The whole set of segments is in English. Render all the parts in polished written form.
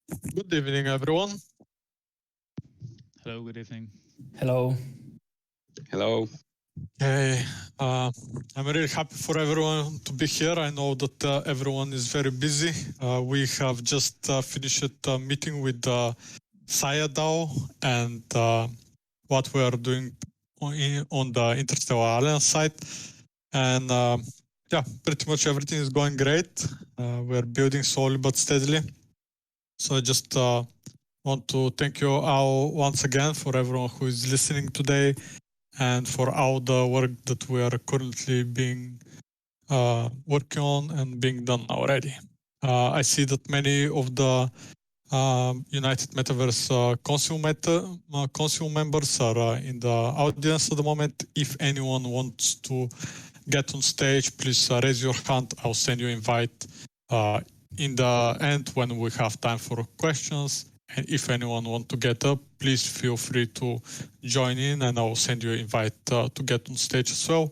Good evening, everyone. Hello, good evening. Hello. Hello. Hey, I'm really happy for everyone to be here. I know that everyone is very busy. We have just finished a meeting with Saya DAO and what we are doing on the Interstellar Alliance side. And yeah, pretty much everything is going great. We're building slowly but steadily. So I just want to thank you all once again for everyone who is listening today and for all the work that we are currently being working on and being done already. I see that many of the United Metaverse Council members are in the audience at the moment. If anyone wants to get on stage, please raise your hand. I'll send you an invite in the end when we have time for questions. And if anyone wants to get up, please feel free to join in and I'll send you an invite to get on stage as well.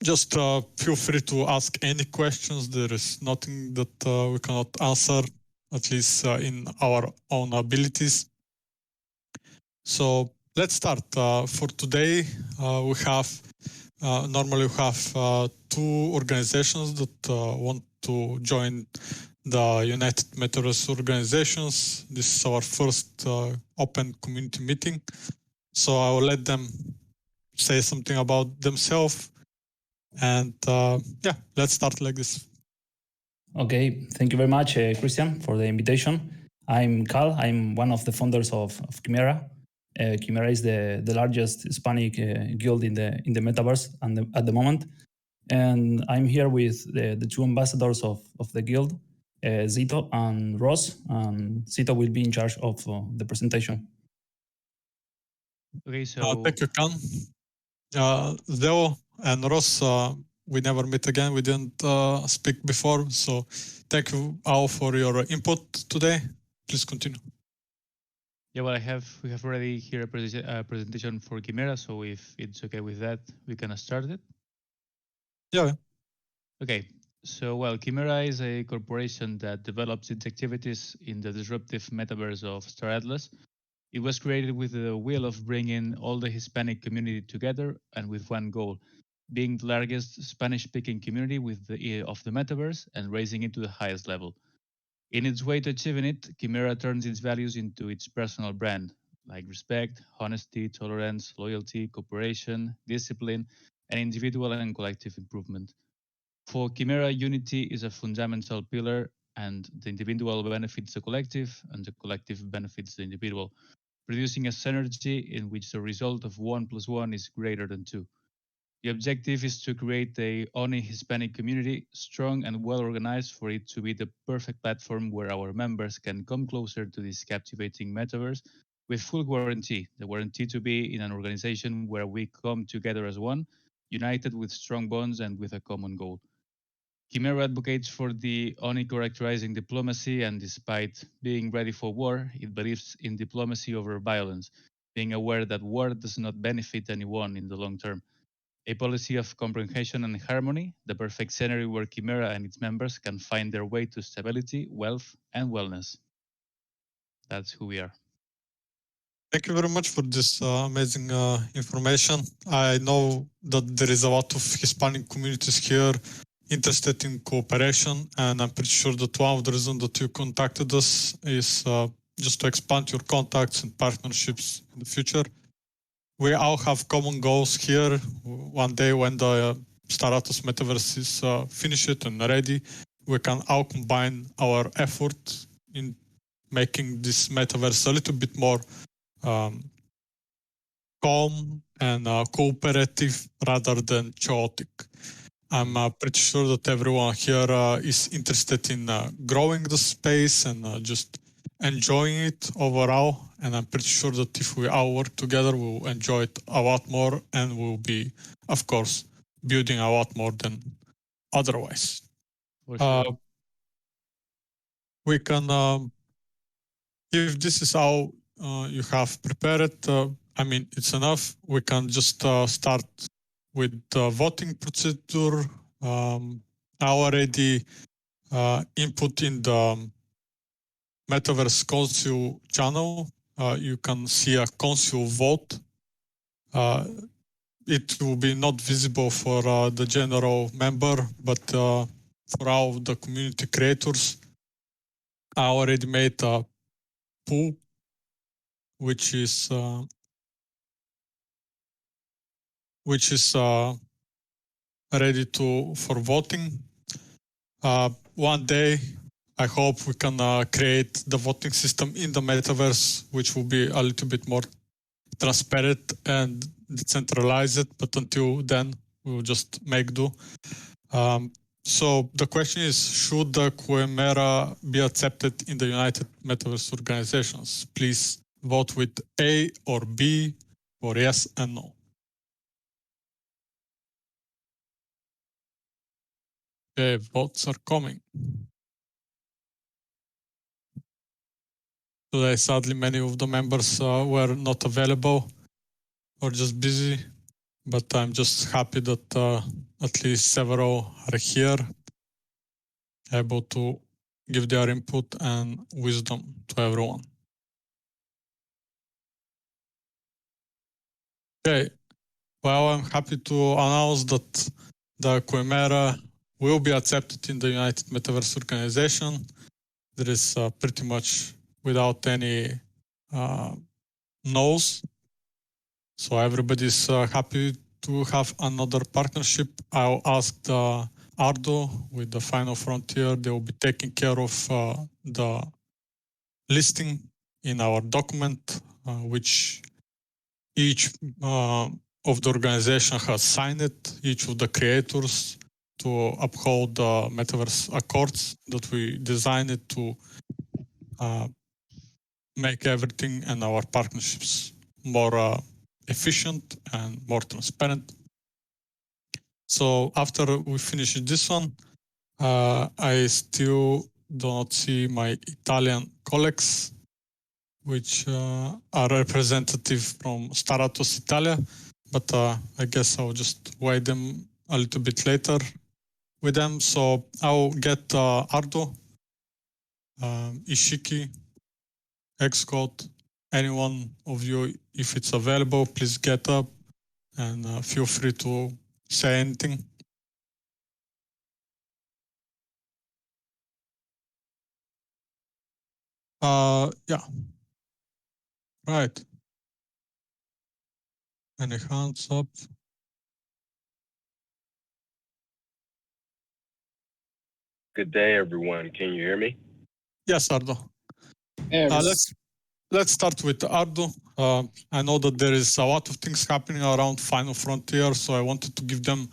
Just feel free to ask any questions. There is nothing that we cannot answer, at least in our own abilities. So let's start. For today, we have normally we have two organizations that want to join the United Metaverse Organizations. This is our first open community meeting. So I will let them say something about themselves. And yeah, let's start like this. Okay, thank you very much, Christian, for the invitation. I'm Cal. I'm one of the founders of Chimera. Chimera is the largest Hispanic guild in the metaverse at the moment. And I'm here with the two ambassadors of the guild, Zito and Ross. And Zito will be in charge of the presentation. Okay, so Thank you, Cal. Zeo and Ross, we never met again. We didn't speak before. So thank you all for your input today. Please continue. yeah, well, we have already here a presentation for Chimera. So if it's okay with that, we can start it. Yeah. Okay. So, well, Chimera is a corporation that develops its activities in the disruptive metaverse of Star Atlas. It was created with the will of bringing all the Hispanic community together and with one goal, being the largest Spanish-speaking community of the metaverse and raising it to the highest level. In its way to achieving it, Chimera turns its values into its personal brand, like respect, honesty, tolerance, loyalty, cooperation, discipline, and individual and collective improvement. For Chimera, unity is a fundamental pillar, and the individual benefits the collective, and the collective benefits the individual, producing a synergy in which the result of 1 plus 1 is greater than 2. The objective is to create a only Hispanic community, strong and well organized for it to be the perfect platform where our members can come closer to this captivating metaverse with full guarantee, the guarantee to be in an organization where we come together as one, united with strong bonds and with a common goal. Chimera advocates for the only characterizing diplomacy, and despite being ready for war, it believes in diplomacy over violence, being aware that war does not benefit anyone in the long term. A policy of comprehension and harmony, the perfect scenario where Chimera and its members can find their way to stability, wealth, and wellness. That's who we are. Thank you very much for this amazing information. I know that there is a lot of Hispanic communities here interested in cooperation, and I'm pretty sure that one of the reasons that you contacted us is just to expand your contacts and partnerships in the future. We all have common goals here. One day when the Star Atlas Metaverse is finished and ready, we can all combine our effort in making this metaverse a little bit more calm and cooperative rather than chaotic. I'm pretty sure that everyone here is interested in growing the space and just enjoying it overall. And I'm pretty sure that if we all work together, we'll enjoy it a lot more and we'll be, of course, building a lot more than otherwise. For sure. We can, if this is how you have prepared, I mean, it's enough. We can just start with the voting procedure. I already input in the Metaverse Council channel, you can see a council vote. It will be not visible for the general member, but for all the community creators, I already made a pool, which is ready for voting. One day, I hope we can create the voting system in the metaverse, which will be a little bit more transparent and decentralized. But until then, we will just make do. So the question is, should the Chimera be accepted in the United Metaverse Organizations? Please vote with A or B or yes and no. Okay, votes are coming. Today, sadly, many of the members were not available or just busy, but I'm just happy that at least several are here, able to give their input and wisdom to everyone. Okay, well, I'm happy to announce that the Chimera will be accepted in the United Metaverse Organization. There is pretty much without any no's. So everybody's happy to have another partnership. I'll ask the Ardo with the Final Frontier. They will be taking care of the listing in our document, which each of the organization has signed it, each of the creators, to uphold the Metaverse Accords that we designed it to make everything and our partnerships more efficient and more transparent. So after we finish this one, I still do not see my Italian colleagues, which are representative from Star Atlas Italia, but I guess I'll just wait them a little bit later with them. So I'll get Ardo, Ishiki, Xcode, anyone of you, if it's available, please get up and feel free to say anything. Yeah. Right. Any hands up? Good day, everyone. Can you hear me? Yes, Ardo. Let's start with Ardo. I know that there is a lot of things happening around Final Frontier, so I wanted to give them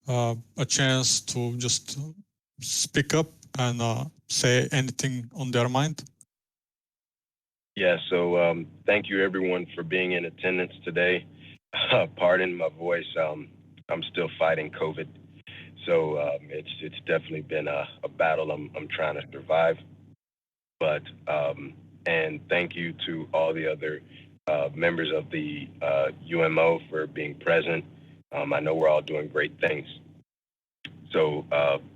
a chance to just speak up and say anything on their mind. Yeah, so thank you, everyone, for being in attendance today. Pardon my voice. I'm still fighting COVID. So it's definitely been a battle I'm trying to survive. But and thank you to all the other members of the UMO for being present. I know we're all doing great things. So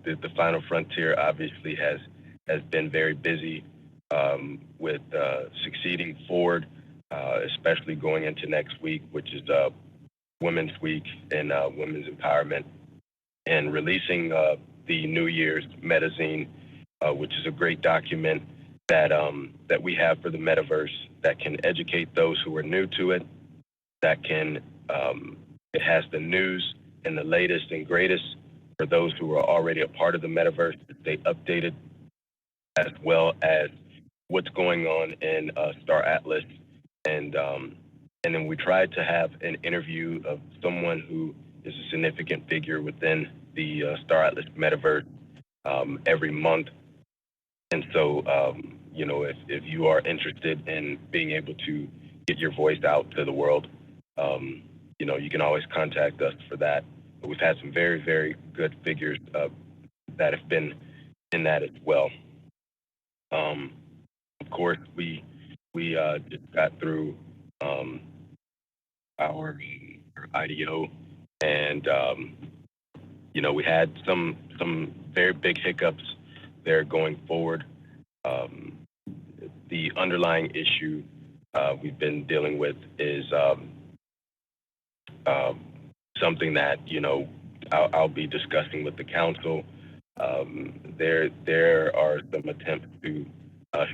the Final Frontier obviously has been very busy with succeeding forward, especially going into next week, which is Women's Week and Women's Empowerment, and releasing the New Year's Metazine, which is a great document that we have for the metaverse that can educate those who are new to it, that can it has the news and the latest and greatest for those who are already a part of the metaverse. They updated, as well as what's going on in Star Atlas, and then we tried to have an interview of someone who is a significant figure within the Star Atlas metaverse every month. And so, you know, if you are interested in being able to get your voice out to the world, you know, you can always contact us for that. But we've had some very, very good figures that have been in that as well. Of course, we just got through our IDO, and you know, we had some very big hiccups there going forward. the underlying issue we've been dealing with is something that, you know, I'll be discussing with the council. There are some attempts to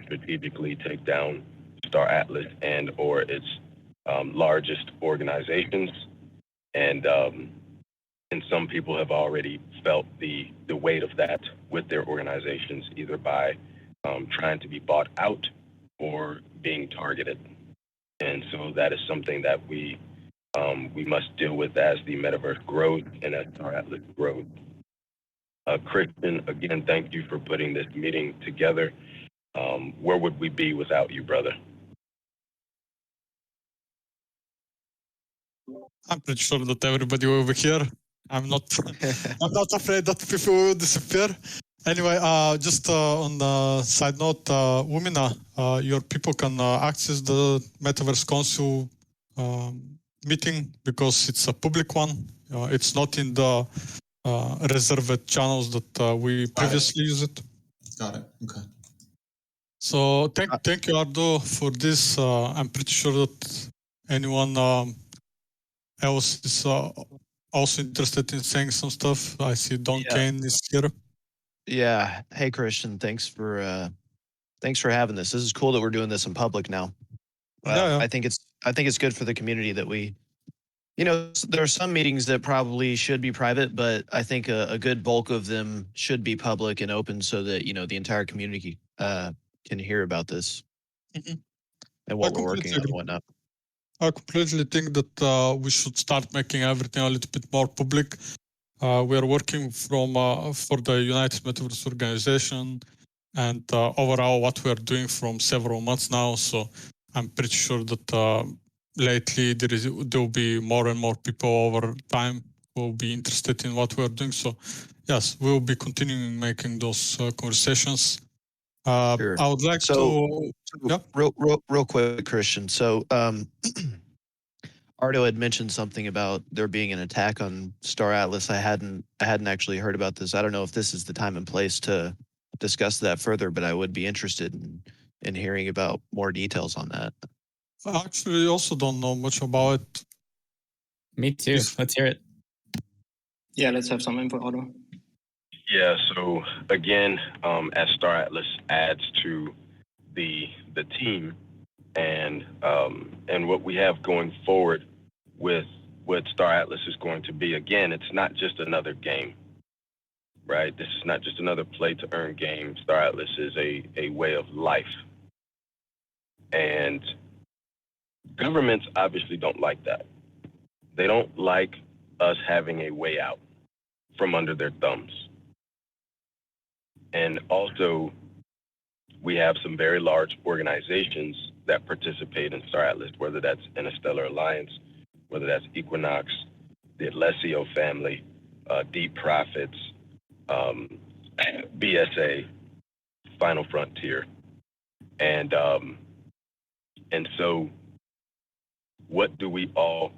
strategically take down Star Atlas and or its largest organizations, and some people have already felt the weight of that with their organizations, either by trying to be bought out or being targeted. And so that is something that we must deal with as the metaverse grows and as Star Atlas grows. Christian, again, thank you for putting this meeting together. Where would we be without you, brother? I'm pretty sure that everybody over here, I'm not afraid that people will disappear. Anyway, just on the side note, Umina, your people can access the Metaverse Council meeting because it's a public one. It's not in the reserved channels that we previously used. Got it. Okay. So thank you, Ardo, for this. I'm pretty sure that anyone else is also interested in saying some stuff. I see Don Kane is here. Yeah. Hey, Christian. Thanks for having this. This is cool that we're doing this in public now. Yeah. I think it's good for the community that we, you know, there are some meetings that probably should be private, but I think a good bulk of them should be public and open so that, you know, the entire community can hear about this and what we're working on and whatnot. I completely think that we should start making everything a little bit more public. We are working for the United Metaverse Organization, and overall what we are doing from several months now. So I'm pretty sure that lately there will be more and more people over time who will be interested in what we are doing. So yes, we will be continuing making those conversations. Sure. I would like to real quick, Christian. So Ardo had mentioned something about there being an attack on Star Atlas. I hadn't actually heard about this. I don't know if this is the time and place to discuss that further, but I would be interested in hearing about more details on that. I actually also don't know much about it. Me too. Let's hear it. Yeah, let's have some info, Ardo. Yeah, so again, as Star Atlas adds to the team and what we have going forward with what Star Atlas is going to be, again, it's not just another game, right? This is not just another play-to-earn game. Star Atlas is a way of life. And governments obviously don't like that. They don't like us having a way out from under their thumbs. And also, we have some very large organizations that participate in Star Atlas, whether that's Interstellar Alliance, whether that's Equinox, the Alessio family, Deep Profits, BSA, Final Frontier. And so what do we all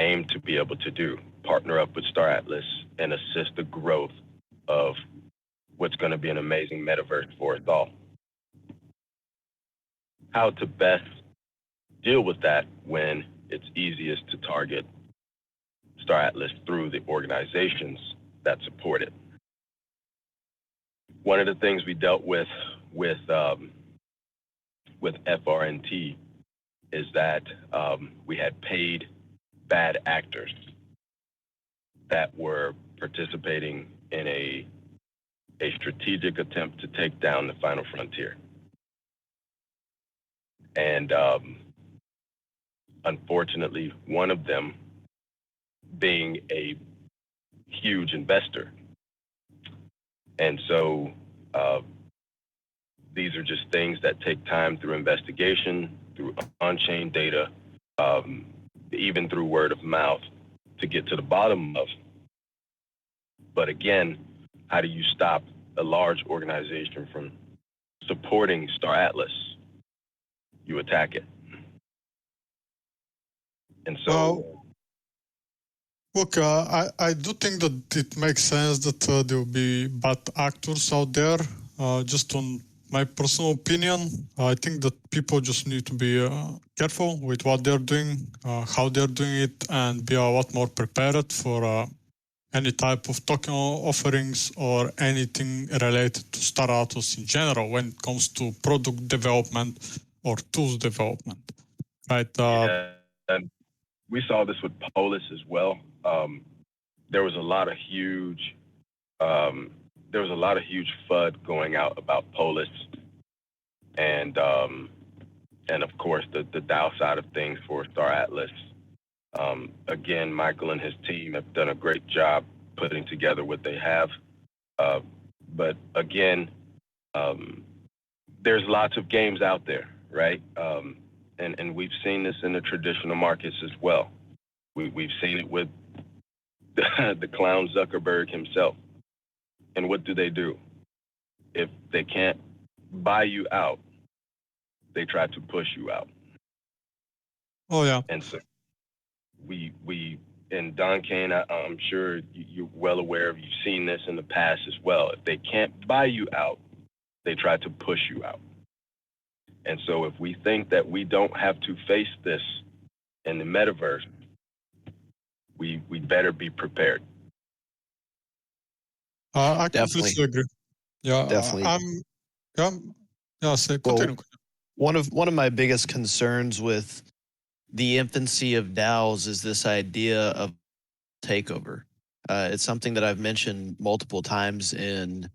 aim to be able to do? Partner up with Star Atlas and assist the growth of what's going to be an amazing metaverse for us all. How to best deal with that when it's easiest to target Star Atlas through the organizations that support it. One of the things we dealt with FRNT is that we had paid bad actors that were participating in a strategic attempt to take down the Final Frontier. And unfortunately, one of them being a huge investor. And so these are just things that take time through investigation, through on-chain data, even through word of mouth to get to the bottom of. But again, how do you stop a large organization from supporting Star Atlas? You attack it. And so... Look, I do think that it makes sense that there will be bad actors out there. Just on my personal opinion, I think that people just need to be careful with what they're doing, how they're doing it, and be a lot more prepared for any type of token offerings or anything related to Star Atlas in general when it comes to product development or tools development, right? Yeah, and we saw this with Polis as well. There was a lot of huge FUD going out about Polis, and of course the DAO side of things for Star Atlas. Again, Michael and his team have done a great job putting together what they have. But again, there's lots of games out there, right? And we've seen this in the traditional markets as well. We've seen it with the clown Zuckerberg himself. And what do? If they can't buy you out, they try to push you out. Oh yeah. And so we and Don Kane, I'm sure you're well aware of, you've seen this in the past as well. If they can't buy you out, they try to push you out. And so if we think that we don't have to face this in the metaverse, we better be prepared. I Definitely. completely agree. Yeah, Definitely. Continue. One of my biggest concerns with the infancy of DAOs is this idea of takeover. It's something that I've mentioned multiple times in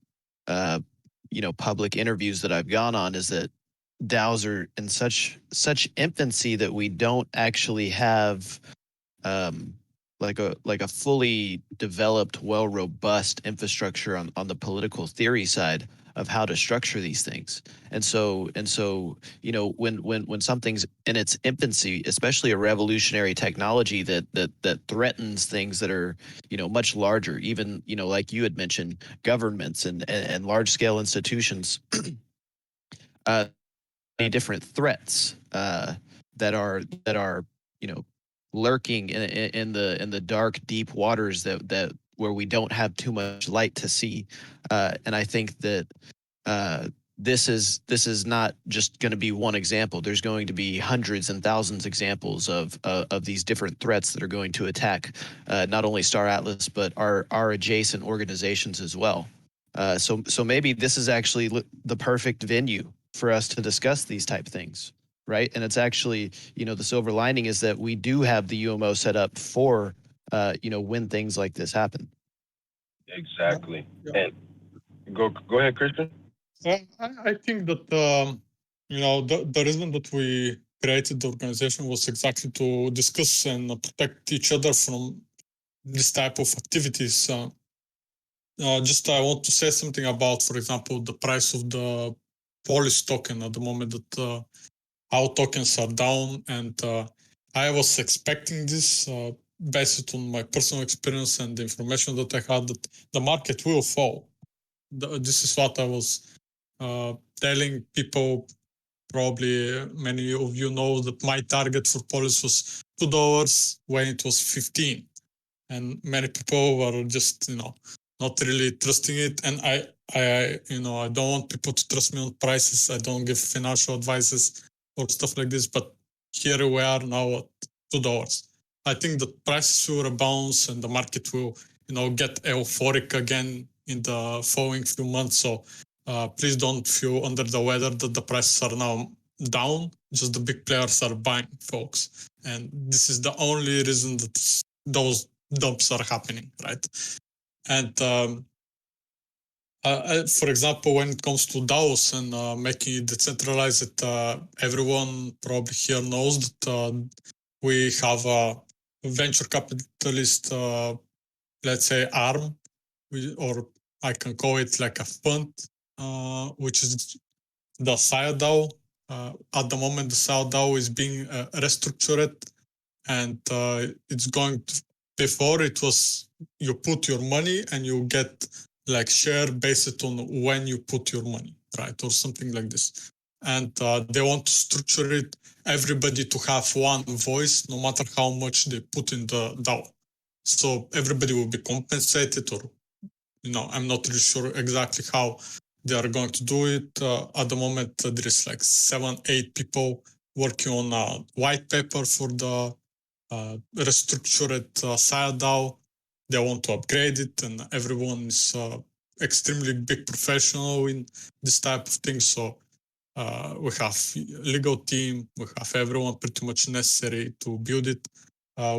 public interviews that I've gone on, is that DAOs are in such infancy that we don't actually have like a fully developed, well, robust infrastructure on the political theory side of how to structure these things. And so when something's in its infancy, especially a revolutionary technology that threatens things that are much larger, even like you had mentioned, governments and large scale institutions, many different threats that are lurking in the dark, deep waters that where we don't have too much light to see. And I think that this is not just going to be one example. There's going to be hundreds and thousands examples of these different threats that are going to attack not only Star Atlas but our adjacent organizations as well. So maybe this is actually the perfect venue for us to discuss these type things, right? And it's actually, the silver lining is that we do have the UMO set up for, when things like this happen. Exactly. Yeah. And go ahead, Christian. I think that the reason that we created the organization was exactly to discuss and protect each other from this type of activities. Just I want to say something about, for example, the price of the Polis token at the moment that our tokens are down, and I was expecting this based on my personal experience and the information that I had, that the market will fall. This is what I was telling people. Probably many of you know that my target for Polis was $2 when it was 15, and many people were just not really trusting it. And I don't want people to trust me on prices. I don't give financial advices or stuff like this, but here we are now at $2. I think the prices will bounce and the market will get euphoric again in the following few months. So please don't feel under the weather that the prices are now down. Just the big players are buying, folks, and this is the only reason that those dumps are happening, right? And for example, when it comes to DAOs and making it decentralized, everyone probably here knows that we have a venture capitalist, let's say, arm, or I can call it like a fund, which is the Saya DAO. At the moment, the Saya DAO is being restructured, and it's going to, before it was you put your money and you get like share based on when you put your money, right? Or something like this. And they want to structure it, everybody to have one voice, no matter how much they put in the DAO. So everybody will be compensated, or I'm not really sure exactly how they are going to do it. At the moment, there is like 7-8 people working on a white paper for the restructured Saya DAO. They want to upgrade it, and everyone is extremely big professional in this type of thing. So we have legal team, we have everyone pretty much necessary to build it.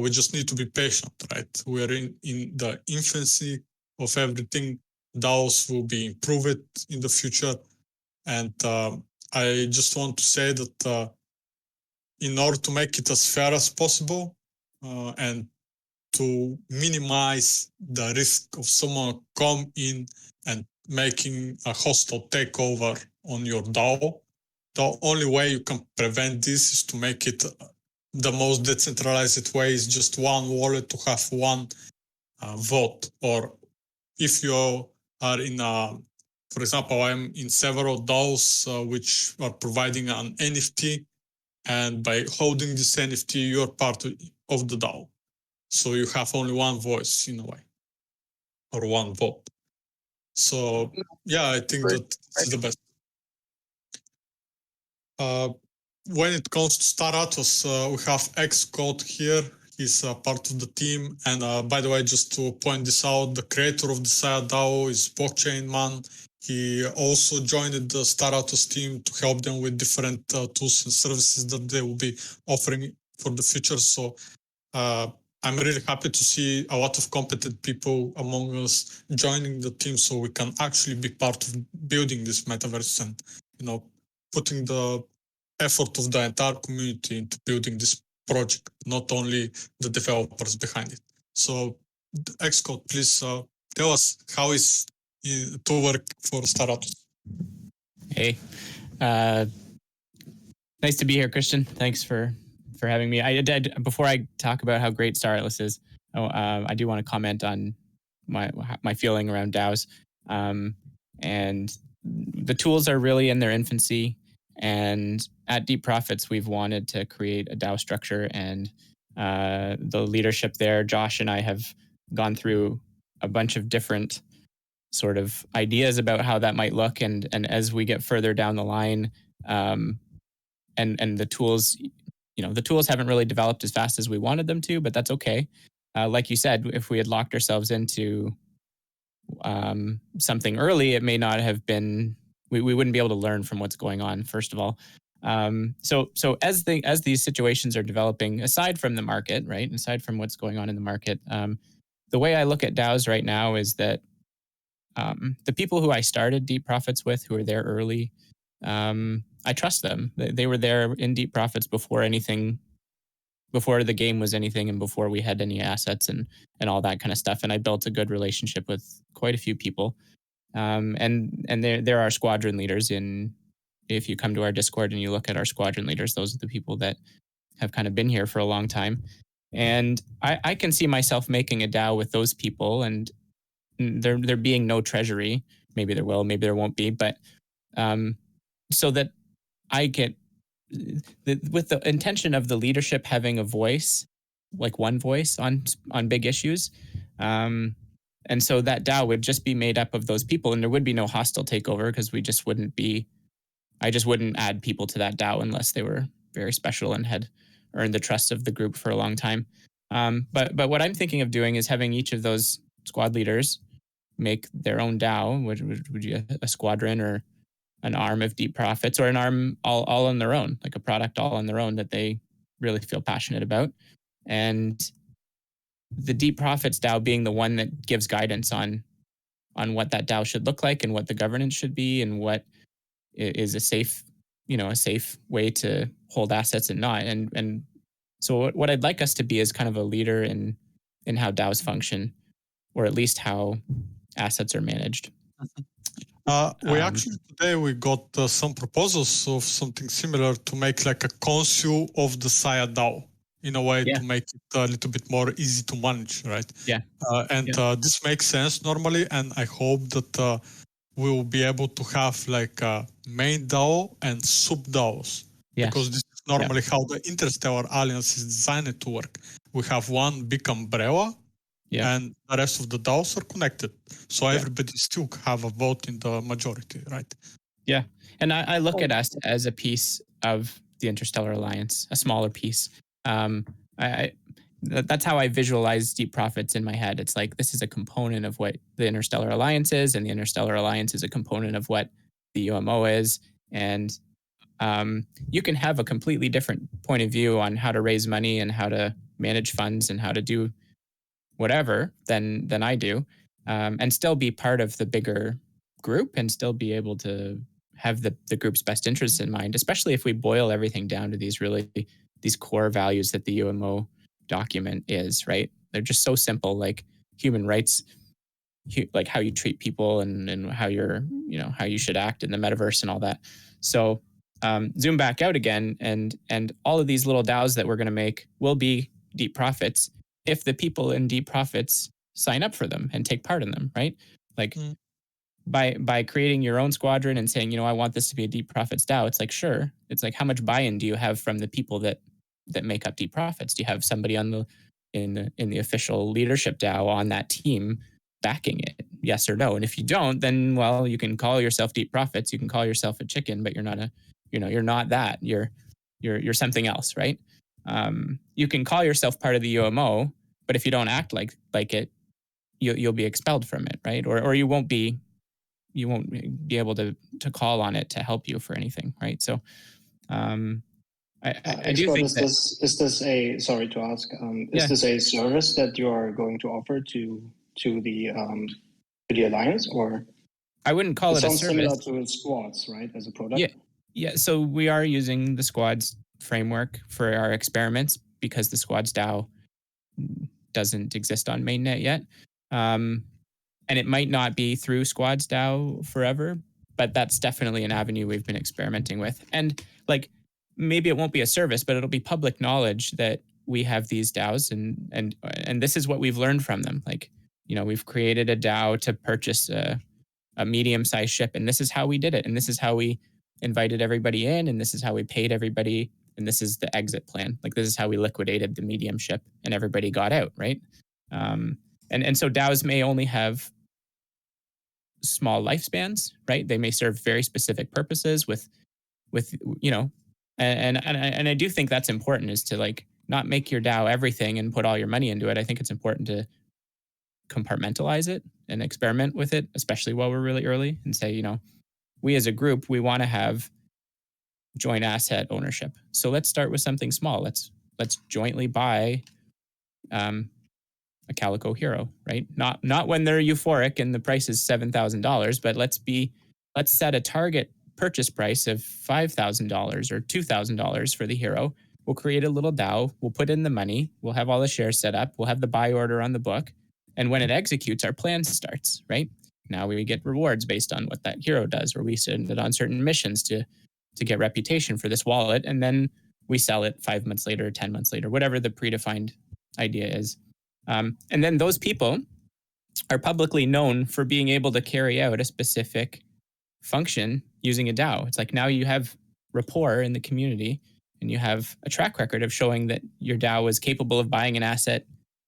We just need to be patient, right? We are in the infancy of everything. DAOs will be improved in the future. And I just want to say that in order to make it as fair as possible and to minimize the risk of someone come in and making a hostile takeover on your DAO, the only way you can prevent this is to make it the most decentralized way is just one wallet to have one vote. Or if you are in a, for example, I'm in several DAOs which are providing an NFT, and by holding this NFT, you're part of the DAO. So you have only one voice in a way, or one vote. So yeah, I think that this is the best. When it comes to Star Atlas, we have Xcode here. He's part of the team. And by the way, just to point this out, the creator of the Saya DAO is Blockchain Man. He also joined the Star Atlas team to help them with different tools and services that they will be offering for the future. So I'm really happy to see a lot of competent people among us joining the team so we can actually be part of building this metaverse and, putting the effort of the entire community into building this project, not only the developers behind it. So Xcode, please tell us how is it to work for Star Atlas. Hey, nice to be here, Christian. Thanks for having me. Before I talk about how great Star Atlas is, I do want to comment on my feeling around DAOs. And the tools are really in their infancy. And at Deep Profits, we've wanted to create a DAO structure, and the leadership there, Josh and I, have gone through a bunch of different sort of ideas about how that might look. And as we get further down the line, and the tools, the tools haven't really developed as fast as we wanted them to, but that's okay. Like you said, if we had locked ourselves into something early, it may not have been. We wouldn't be able to learn from what's going on, first of all. So as these situations are developing, aside from the market, right, aside from what's going on in the market, the way I look at DAOs right now is that the people who I started Deep Profits with, who were there early, I trust them. They were there in Deep Profits before the game was anything, and before we had any assets and all that kind of stuff. And I built a good relationship with quite a few people. And there are squadron leaders if you come to our Discord and you look at our squadron leaders, those are the people that have kind of been here for a long time. And I can see myself making a DAO with those people, and there being no treasury. Maybe there will, maybe there won't be, but so that I get with the intention of the leadership having a voice, like one voice on big issues. And so that DAO would just be made up of those people, and there would be no hostile takeover because I just wouldn't add people to that DAO unless they were very special and had earned the trust of the group for a long time. But what I'm thinking of doing is having each of those squad leaders make their own DAO, which would be a squadron or an arm of Deep Profits, or an arm all on their own, like a product all on their own that they really feel passionate about. And the Deep Profits DAO being the one that gives guidance on what that DAO should look like and what the governance should be and what is a safe way to hold assets and not. And so what I'd like us to be is kind of a leader in how DAOs function, or at least how assets are managed. Today we got some proposals of something similar to make like a council of the Saya DAO, in a way to make it a little bit more easy to manage, right? Yeah. This makes sense normally, and I hope that we will be able to have like a main DAO and sub DAOs, because this is normally how the Interstellar Alliance is designed to work. We have one big umbrella, and the rest of the DAOs are connected. So everybody still have a vote in the majority, right? Yeah. And I look at us as a piece of the Interstellar Alliance, a smaller piece. That's how I visualize deep profits in my head. It's like, this is a component of what the Interstellar Alliance is, and the Interstellar Alliance is a component of what the UMO is. And you can have a completely different point of view on how to raise money and how to manage funds and how to do whatever than I do, and still be part of the bigger group and still be able to have the group's best interests in mind, especially if we boil everything down to these core values that the UMO document is, right? They're just so simple, like human rights, like how you treat people and how how you should act in the metaverse and all that. So zoom back out again, and all of these little DAOs that we're going to make will be deep profits if the people in deep profits sign up for them and take part in them, right? Like by creating your own squadron and saying, I want this to be a deep profits DAO, it's like, sure. It's like, how much buy-in do you have from the people that make up deep profits? Do you have somebody in the official leadership DAO on that team backing it? Yes or no? And if you don't, then, well, you can call yourself deep profits. You can call yourself a chicken, but you're not you're not that. You're something else, right? You can call yourself part of the UMO, but if you don't act like it, you'll be expelled from it, right? Or you won't be able to call on it to help you for anything, right? So I do think is this a, sorry to ask, is this a service that you are going to offer to the Alliance, or? I wouldn't call it a service. Similar to squads, right, as a product? Yeah. So we are using the squads framework for our experiments because the squads DAO doesn't exist on mainnet yet. And it might not be through squads DAO forever, but that's definitely an avenue we've been experimenting with. And like, maybe it won't be a service, but it'll be public knowledge that we have these DAOs and this is what we've learned from them. Like, we've created a DAO to purchase a medium-sized ship, and this is how we did it. And this is how we invited everybody in, and this is how we paid everybody. And this is the exit plan. Like, this is how we liquidated the medium ship and everybody got out, right? And so DAOs may only have small lifespans, right? They may serve very specific purposes with and I do think that's important, is to like not make your DAO everything and put all your money into it. I think it's important to compartmentalize it and experiment with it, especially while we're really early, and say, we as a group, we want to have joint asset ownership. So let's start with something small. Let's jointly buy a Calico hero, right? Not when they're euphoric and the price is $7,000, but let's set a target purchase price of $5,000 or $2,000 for the hero. We'll create a little DAO. We'll put in the money. We'll have all the shares set up. We'll have the buy order on the book. And when it executes, our plan starts, right? Now we get rewards based on what that hero does, or we send it on certain missions to get reputation for this wallet. And then we sell it 5 months later, 10 months later, whatever the predefined idea is. And then those people are publicly known for being able to carry out a specific function using a DAO. It's like, now you have rapport in the community and you have a track record of showing that your DAO is capable of buying an asset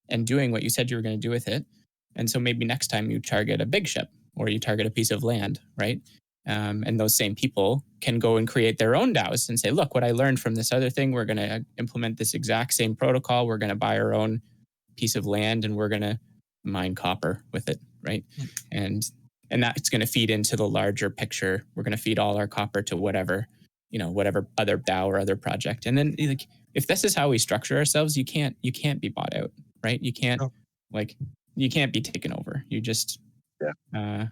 and doing what you said you were going to do with it. And so maybe next time you target a big ship or you target a piece of land, right? And those same people can go and create their own DAOs and say, look, what I learned from this other thing, we're going to implement this exact same protocol. We're going to buy our own piece of land and we're going to mine copper with it, right? And that's going to feed into the larger picture. We're going to feed all our copper to whatever other DAO or other project. And then, like, if this is how we structure ourselves, you can't be bought out, right? You can't you can't be taken over. You just I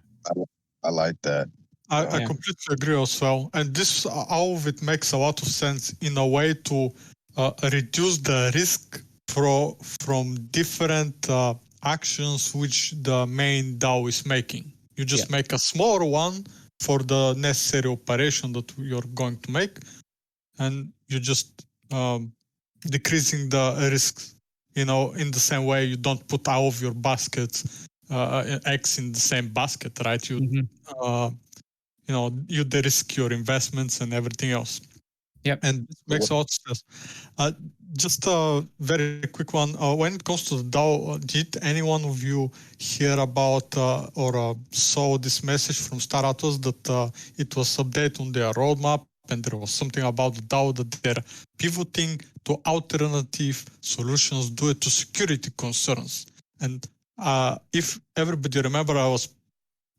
like that. I completely agree as well. And this, all of it makes a lot of sense in a way to reduce the risk from different actions which the main DAO is making. You just make a smaller one for the necessary operation that you're going to make, and you just decreasing the risks. In the same way, you don't put all of your baskets, eggs in the same basket, right? You, you de-risk your investments and everything else. Yep. And it makes a lot of sense. Just a very quick one. When it comes to the DAO, did any one of you hear about or saw this message from Star Atlas that it was updated on their roadmap and there was something about the DAO that they're pivoting to alternative solutions due to security concerns? And if everybody remember, I was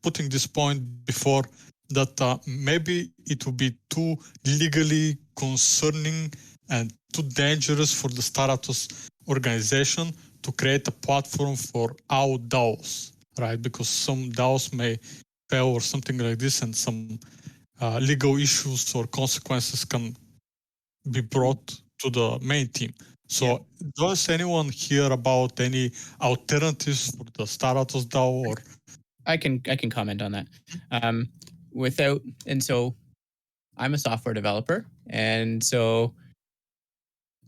putting this point before that maybe it would be too legally concerning and too dangerous for the Star Atlas organization to create a platform for our DAOs, right? Because some DAOs may fail or something like this, and some legal issues or consequences can be brought to the main team. So does anyone hear about any alternatives for the Star Atlas DAO? Or I can comment on that. So I'm a software developer, and so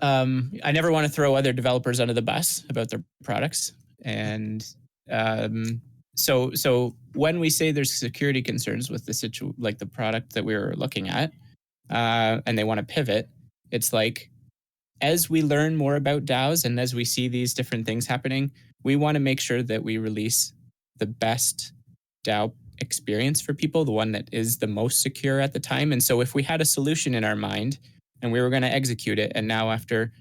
I never want to throw other developers under the bus about their products. And so when we say there's security concerns with the product that we were looking at, and they want to pivot, it's like, as we learn more about DAOs and as we see these different things happening, we want to make sure that we release the best DAO experience for people, the one that is the most secure at the time. And so if we had a solution in our mind and we were going to execute it, and now after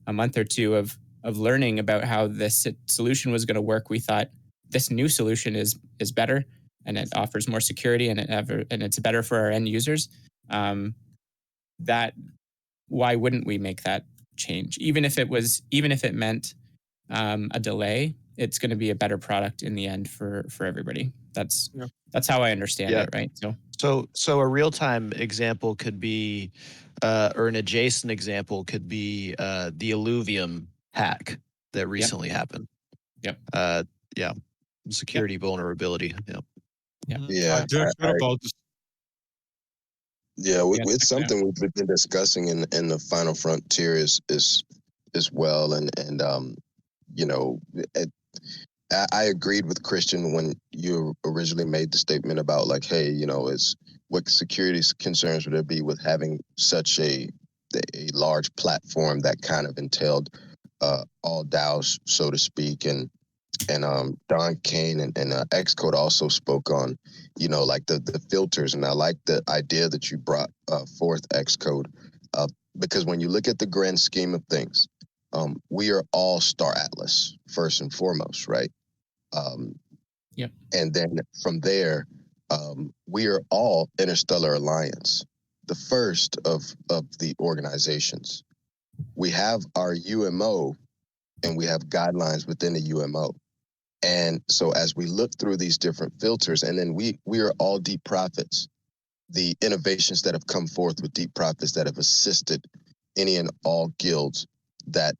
a month or two of learning about how this solution was going to work, we thought this new solution is better and it offers more security and it's better for our end users. That why wouldn't we make that change? Even if it meant a delay, it's going to be a better product in the end for everybody. That's how I understand it, right? So a real-time example could be, or an adjacent example could be the Illuvium hack that recently happened. Security vulnerability. I heard about this. It's something we've been discussing in the Final Frontier as well, and I agreed with Christian when you originally made the statement about like, hey, it's what security concerns would there be with having such a large platform that kind of entailed all DAOs, so to speak, and Don Kane and Xcode also spoke on, like the filters, and I like the idea that you brought forth, Xcode, because when you look at the grand scheme of things, we are all Star Atlas first and foremost, right? And then from there, we are all Interstellar Alliance, the first of the organizations. We have our UMO, and we have guidelines within the UMO. And so as we look through these different filters, and then we are all deep profits, the innovations that have come forth with deep profits that have assisted any and all guilds that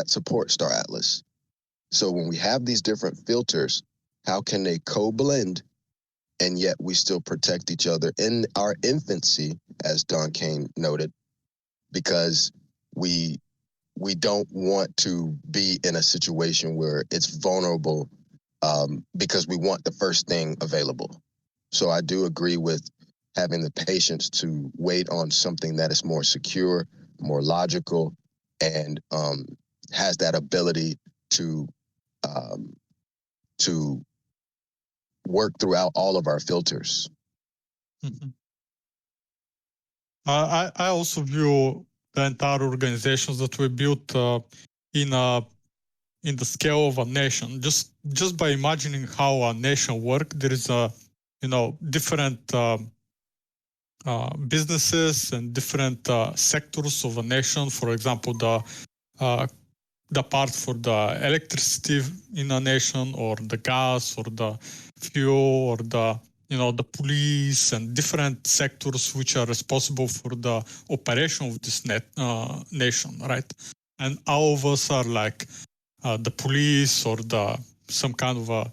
support Star Atlas. So when we have these different filters, how can they co-blend and yet we still protect each other in our infancy, as Don Kane noted, because we don't want to be in a situation where it's vulnerable because we want the first thing available. So I do agree with having the patience to wait on something that is more secure, more logical, and has that ability to work throughout all of our filters. Mm-hmm. I also view the entire organizations that we built in the scale of a nation. Just by imagining how a nation works, there is different businesses and different sectors of a nation. For example, the part for the electricity in a nation, or the gas, or the fuel, or the police, and different sectors which are responsible for the operation of this nation, right? And all of us are like the police, or some kind of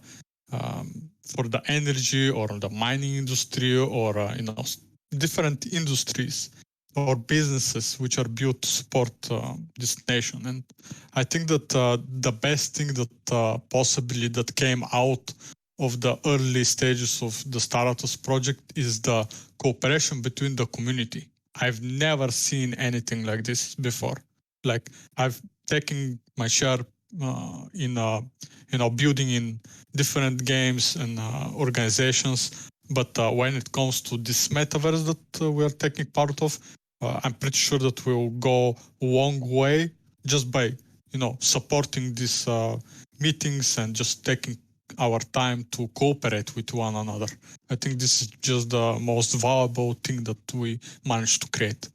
for the energy or the mining industry, or different industries or businesses which are built to support this nation. And I think that the best thing that possibly that came out of the early stages of the Star Atlas project is the cooperation between the community, I've never seen anything like this before. Like I've taken my share in building in different games and organizations, but when it comes to this metaverse that we are taking part of, I'm pretty sure that we'll go a long way just by supporting these meetings and just taking our time to cooperate with one another. I think this is just the most valuable thing that we managed to create.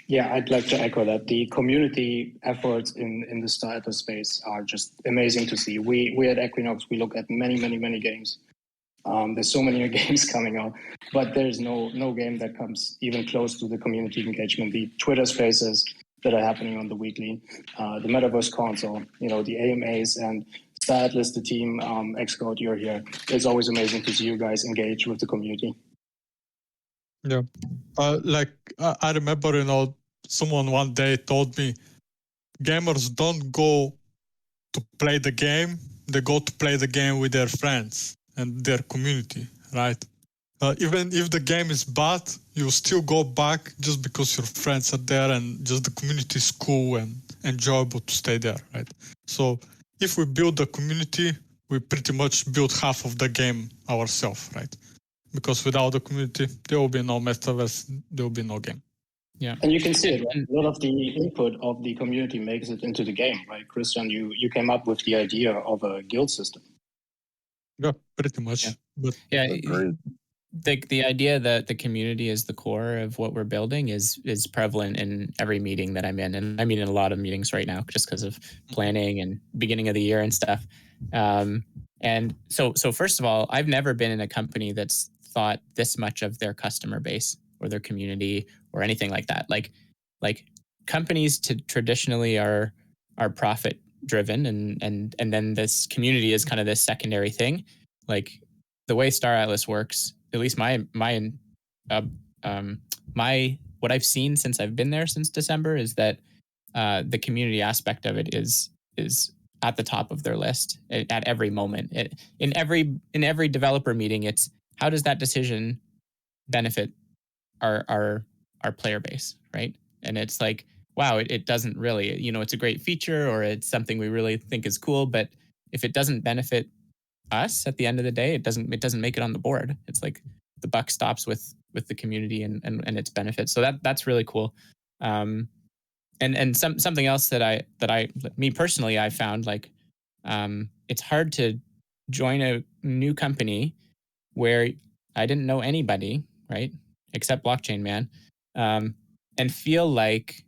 Yeah, I'd like to echo that. The community efforts in the Star Atlas space are just amazing to see. We at Equinox, we look at many games. There's so many games coming out, but there's no game that comes even close to the community engagement. The Twitter spaces that are happening on the weekly, the Metaverse Council, the AMAs, and Star Atlas, the team, Xcode, you're here. It's always amazing to see you guys engage with the community. Yeah. I remember, someone one day told me, gamers don't go to play the game, they go to play the game with their friends and their community, right? Even if the game is bad, you still go back just because your friends are there and just the community is cool and enjoyable to stay there, right? So if we build the community, we pretty much build half of the game ourselves, right? Because without the community, there will be no metaverse, there will be no game. Yeah. And you can see it. Right? A lot of the input of the community makes it into the game, right? Christian, you came up with the idea of a guild system. Yeah, pretty much. Yeah. But the idea that the community is the core of what we're building is prevalent in every meeting that I'm in, and I'm in a lot of meetings right now just because of planning and beginning of the year and stuff. And so first of all, I've never been in a company that's thought this much of their customer base or their community or anything like that. Like companies traditionally are profit driven, and then this community is kind of this secondary thing. Like the way Star Atlas works, at least my what I've seen since I've been there since December is that the community aspect of it is at the top of their list at every moment. In every developer meeting, it's how does that decision benefit our player base, right? And it's like, wow, it doesn't really, it's a great feature or it's something we really think is cool, but if it doesn't benefit us at the end of the day, it doesn't make it on the board. It's like the buck stops with the community and its benefits. So that's really cool. And something else that me personally, I found like it's hard to join a new company where I didn't know anybody, right, except Blockchain Man, and feel like,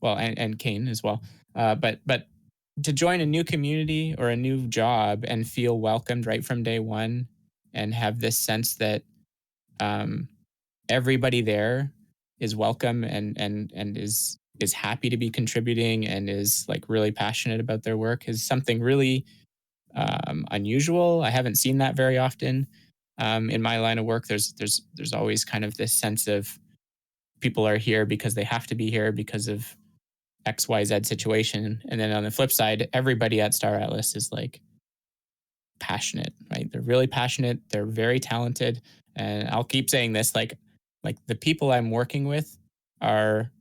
well, and Kane as well, but to join a new community or a new job and feel welcomed right from day one and have this sense that everybody there is welcome and is happy to be contributing and is like really passionate about their work is something really unusual. I haven't seen that very often in my line of work. There's always kind of this sense of people are here because they have to be here because of XYZ situation. And then on the flip side, everybody at Star Atlas is like passionate, right? They're really passionate. They're very talented. And I'll keep saying this, like the people I'm working with are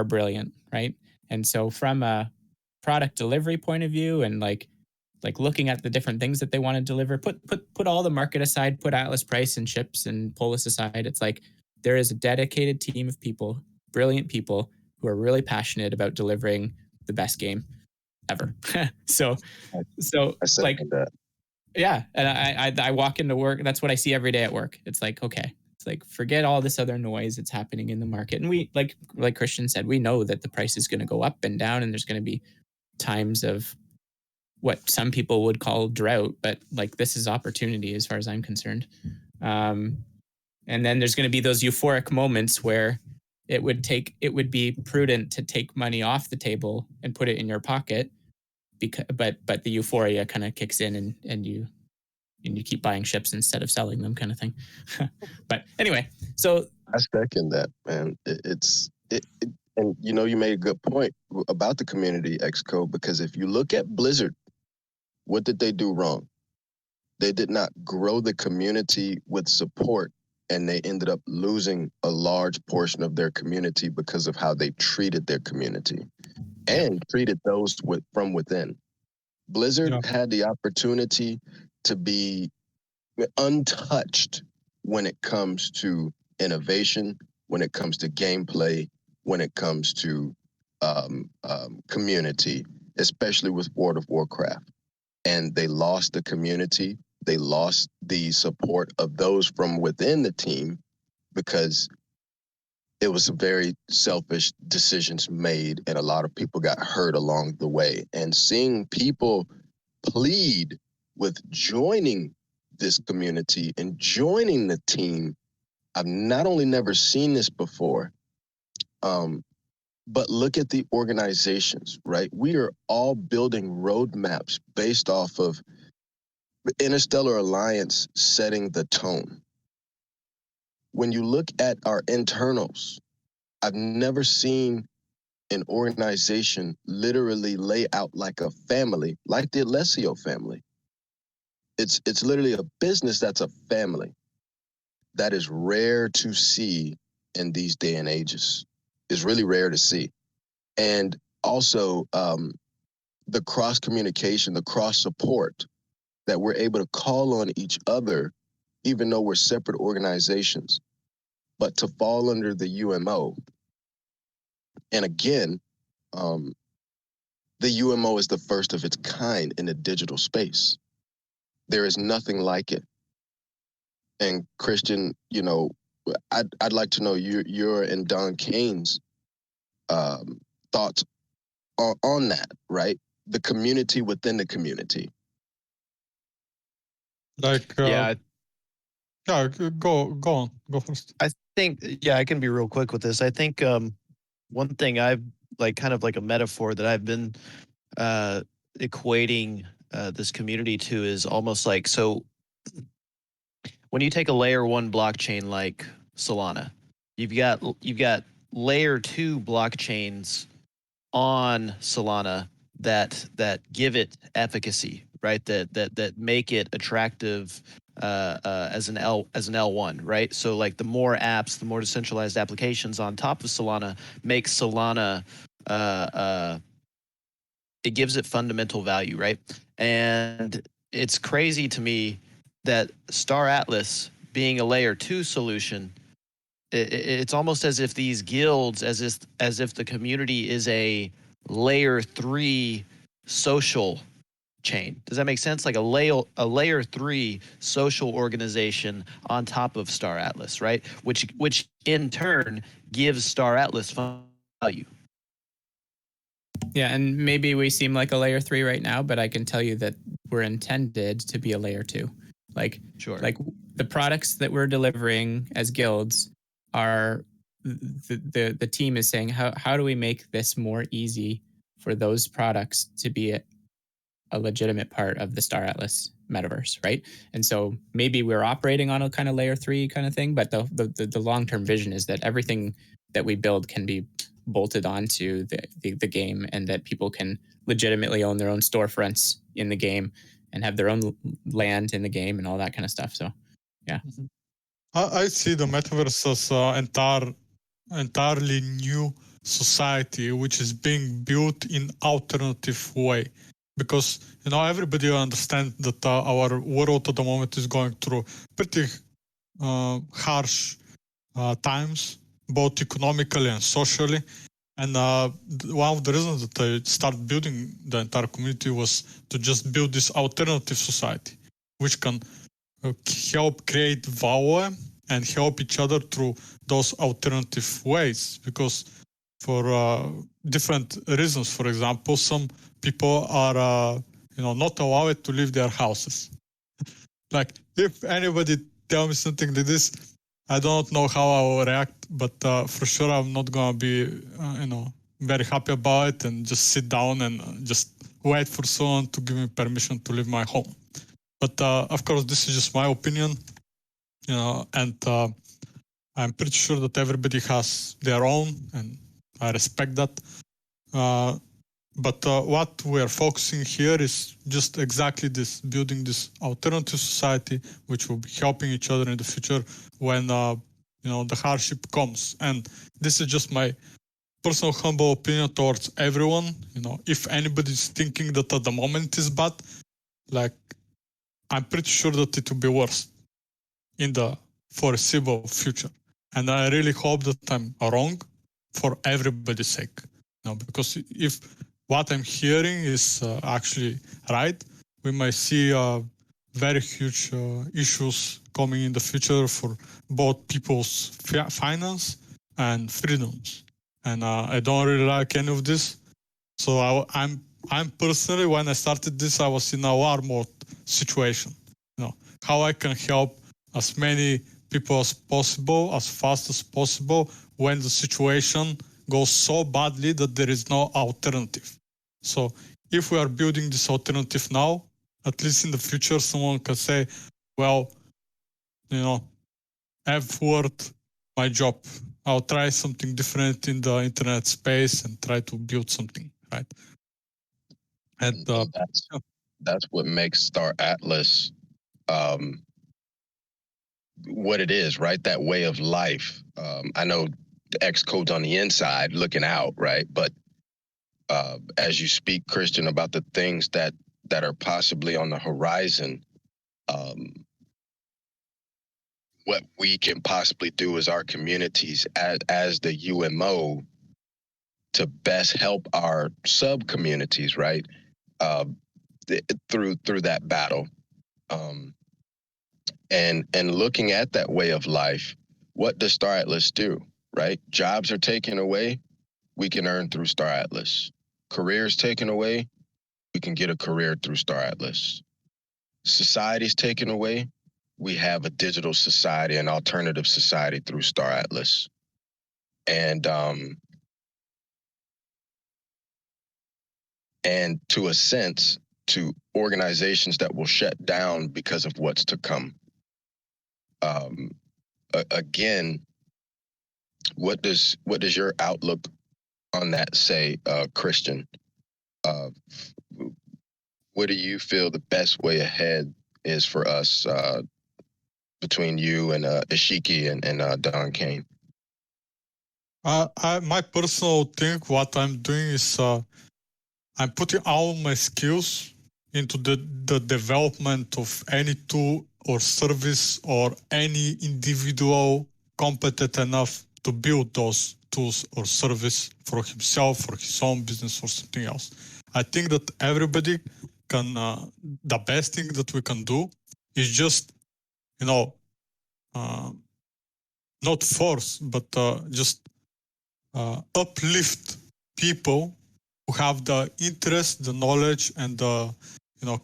brilliant, right? And so from a product delivery point of view and like looking at the different things that they want to deliver, put all the market aside, put Atlas price and chips and Polis aside. It's like there is a dedicated team of people, brilliant people who are really passionate about delivering the best game ever. so I like that. Yeah, and I walk into work. That's what I see every day at work. It's like, okay, it's like forget all this other noise that's happening in the market. And we like Christian said, we know that the price is going to go up and down, and there's going to be times of what some people would call drought, but like this is opportunity as far as I'm concerned. And then there's going to be those euphoric moments where it would be prudent to take money off the table and put it in your pocket, but the euphoria kind of kicks in and you keep buying ships instead of selling them, kind of thing. But anyway, so I second that, man. And you made a good point about the community Xcode, because if you look at Blizzard, what did they do wrong? They did not grow the community with support and they ended up losing a large portion of their community because of how they treated their community and treated those from within. Blizzard had the opportunity to be untouched when it comes to innovation, when it comes to gameplay, when it comes to community, especially with World of Warcraft. And they lost the community. They lost the support of those from within the team because it was very selfish decisions made, and a lot of people got hurt along the way. And seeing people plead with joining this community and joining the team, I've not only never seen this before, but look at the organizations, right? We are all building roadmaps based off of the Interstellar Alliance setting the tone. When you look at our internals, I've never seen an organization literally lay out like a family, like the Alessio family. It's literally a business that's a family. That is rare to see in these day and ages. It's really rare to see. And also the cross communication, the cross support that we're able to call on each other, even though we're separate organizations, but to fall under the UMO. And again, the UMO is the first of its kind in the digital space. There is nothing like it. And Christian, you know, I'd like to know your and Don Kane's thoughts on that, right? The community within the community. Like, go on, go first. I think, I can be real quick with this. I think one thing I've like kind of like a metaphor that I've been equating this community to is almost like, so when you take a layer 1 blockchain like Solana, you've got layer 2 blockchains on Solana that give it efficacy, right? That make it attractive as an L1, right? So like the more apps, the more decentralized applications on top of Solana makes Solana it gives it fundamental value, right? And it's crazy to me that Star Atlas being a layer 2 solution, it's almost as if these guilds, as if the community is a layer 3 social chain. Does that make sense? Like a layer 3 social organization on top of Star Atlas, right? Which in turn gives Star Atlas value. Yeah, and maybe we seem like a layer 3 right now, but I can tell you that we're intended to be a layer 2. Like, sure. Like the products that we're delivering as guilds are the team is saying, how do we make this more easy for those products to be a legitimate part of the Star Atlas metaverse, right? And so maybe we're operating on a kind of layer 3 kind of thing, but the long-term vision is that everything that we build can be bolted onto the game, and that people can legitimately own their own storefronts in the game and have their own land in the game and all that kind of stuff. So, yeah. I see the metaverse as an entirely new society, which is being built in alternative way. Because, you know, everybody understands that our world at the moment is going through pretty harsh times, both economically and socially. And one of the reasons that I started building the entire community was to just build this alternative society, which can help create value and help each other through those alternative ways. Because for different reasons, for example, some people are, not allowed to leave their houses. Like, if anybody tell me something like this, I don't know how I will react, but for sure I'm not going to be, very happy about it and just sit down and just wait for someone to give me permission to leave my home. But of course, this is just my opinion, and I'm pretty sure that everybody has their own, and I respect that. But what we are focusing here is just exactly this, building this alternative society, which will be helping each other in the future when the hardship comes. And this is just my personal humble opinion towards everyone. If anybody's thinking that at the moment is bad, like, I'm pretty sure that it will be worse in the foreseeable future. And I really hope that I'm wrong for everybody's sake. Because if what I'm hearing is actually right, we might see very huge issues coming in the future for both people's finance and freedoms. And I don't really like any of this. So I'm personally, when I started this, I was in a war mode situation. How I can help as many people as possible, as fast as possible, when the situation goes so badly that there is no alternative. So if we are building this alternative now, at least in the future, someone can say, well, F word, my job. I'll try something different in the internet space and try to build something, right? And that's what makes Star Atlas what it is, right? That way of life. I know the X code's on the inside looking out, right? But as you speak, Christian, about the things that are possibly on the horizon, what we can possibly do as our communities, as the UMO, to best help our sub communities, right? Through that battle, and looking at that way of life, what does Star Atlas do, right? Jobs are taken away, we can earn through Star Atlas. Careers taken away, we can get a career through Star Atlas. Society's taken away, we have a digital society, an alternative society through Star Atlas. And to a sense, to organizations that will shut down because of what's to come. Again, what does your outlook on that say, Christian? What do you feel the best way ahead is for us, between you and Ishiki and Don Kane? My personal thing, what I'm doing is I'm putting all my skills into the development of any tool or service or any individual competent enough to build those tools or service for himself, for his own business, or something else. I think that everybody can, the best thing that we can do is just, not force, but just uplift people who have the interest, the knowledge, and the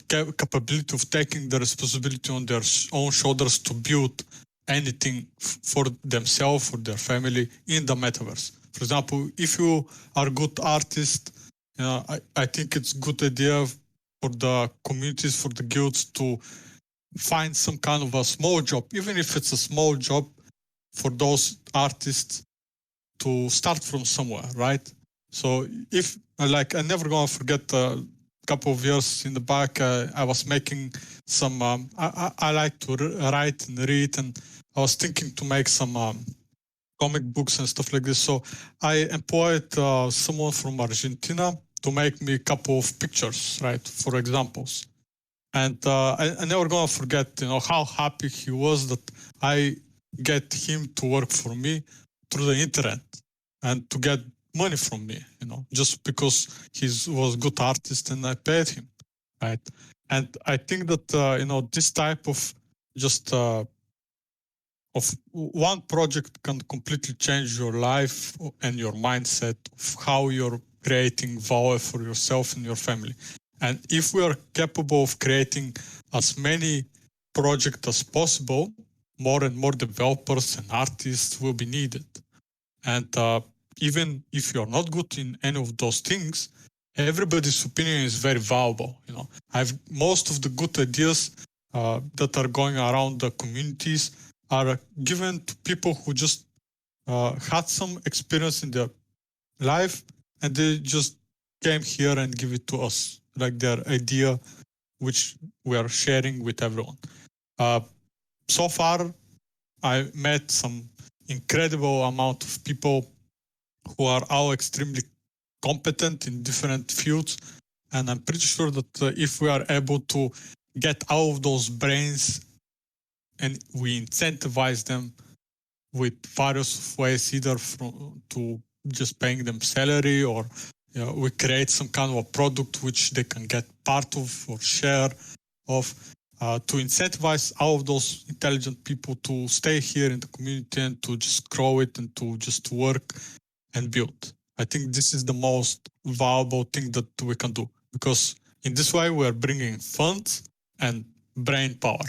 capability of taking the responsibility on their own shoulders to build anything for themselves, for their family in the metaverse. For example, if you are a good artist, I think it's a good idea for the communities, for the guilds to find some kind of a small job, even if it's a small job, for those artists to start from somewhere, right? So if, like, I'm never gonna forget a couple of years in the back, I was making some, I like to write and read, and I was thinking to make some comic books and stuff like this. So I employed someone from Argentina to make me a couple of pictures, right, for examples. And I never gonna forget, how happy he was that I get him to work for me through the internet and to get money from me, just because he was a good artist and I paid him, right? And I think that, this type of just of one project can completely change your life and your mindset of how you're creating value for yourself and your family. And if we are capable of creating as many projects as possible, more and more developers and artists will be needed. And even if you're not good in any of those things, everybody's opinion is very valuable. Most of the good ideas that are going around the communities are given to people who just had some experience in their life, and they just came here and give it to us, like their idea, which we are sharing with everyone. So far, I met some incredible amount of people who are all extremely competent in different fields. And I'm pretty sure that if we are able to get all of those brains and we incentivize them with various ways, either to just paying them salary, or we create some kind of a product which they can get part of or share of, to incentivize all of those intelligent people to stay here in the community and to just grow it and to just work and build. I think this is the most valuable thing that we can do, because in this way we are bringing funds and brain power.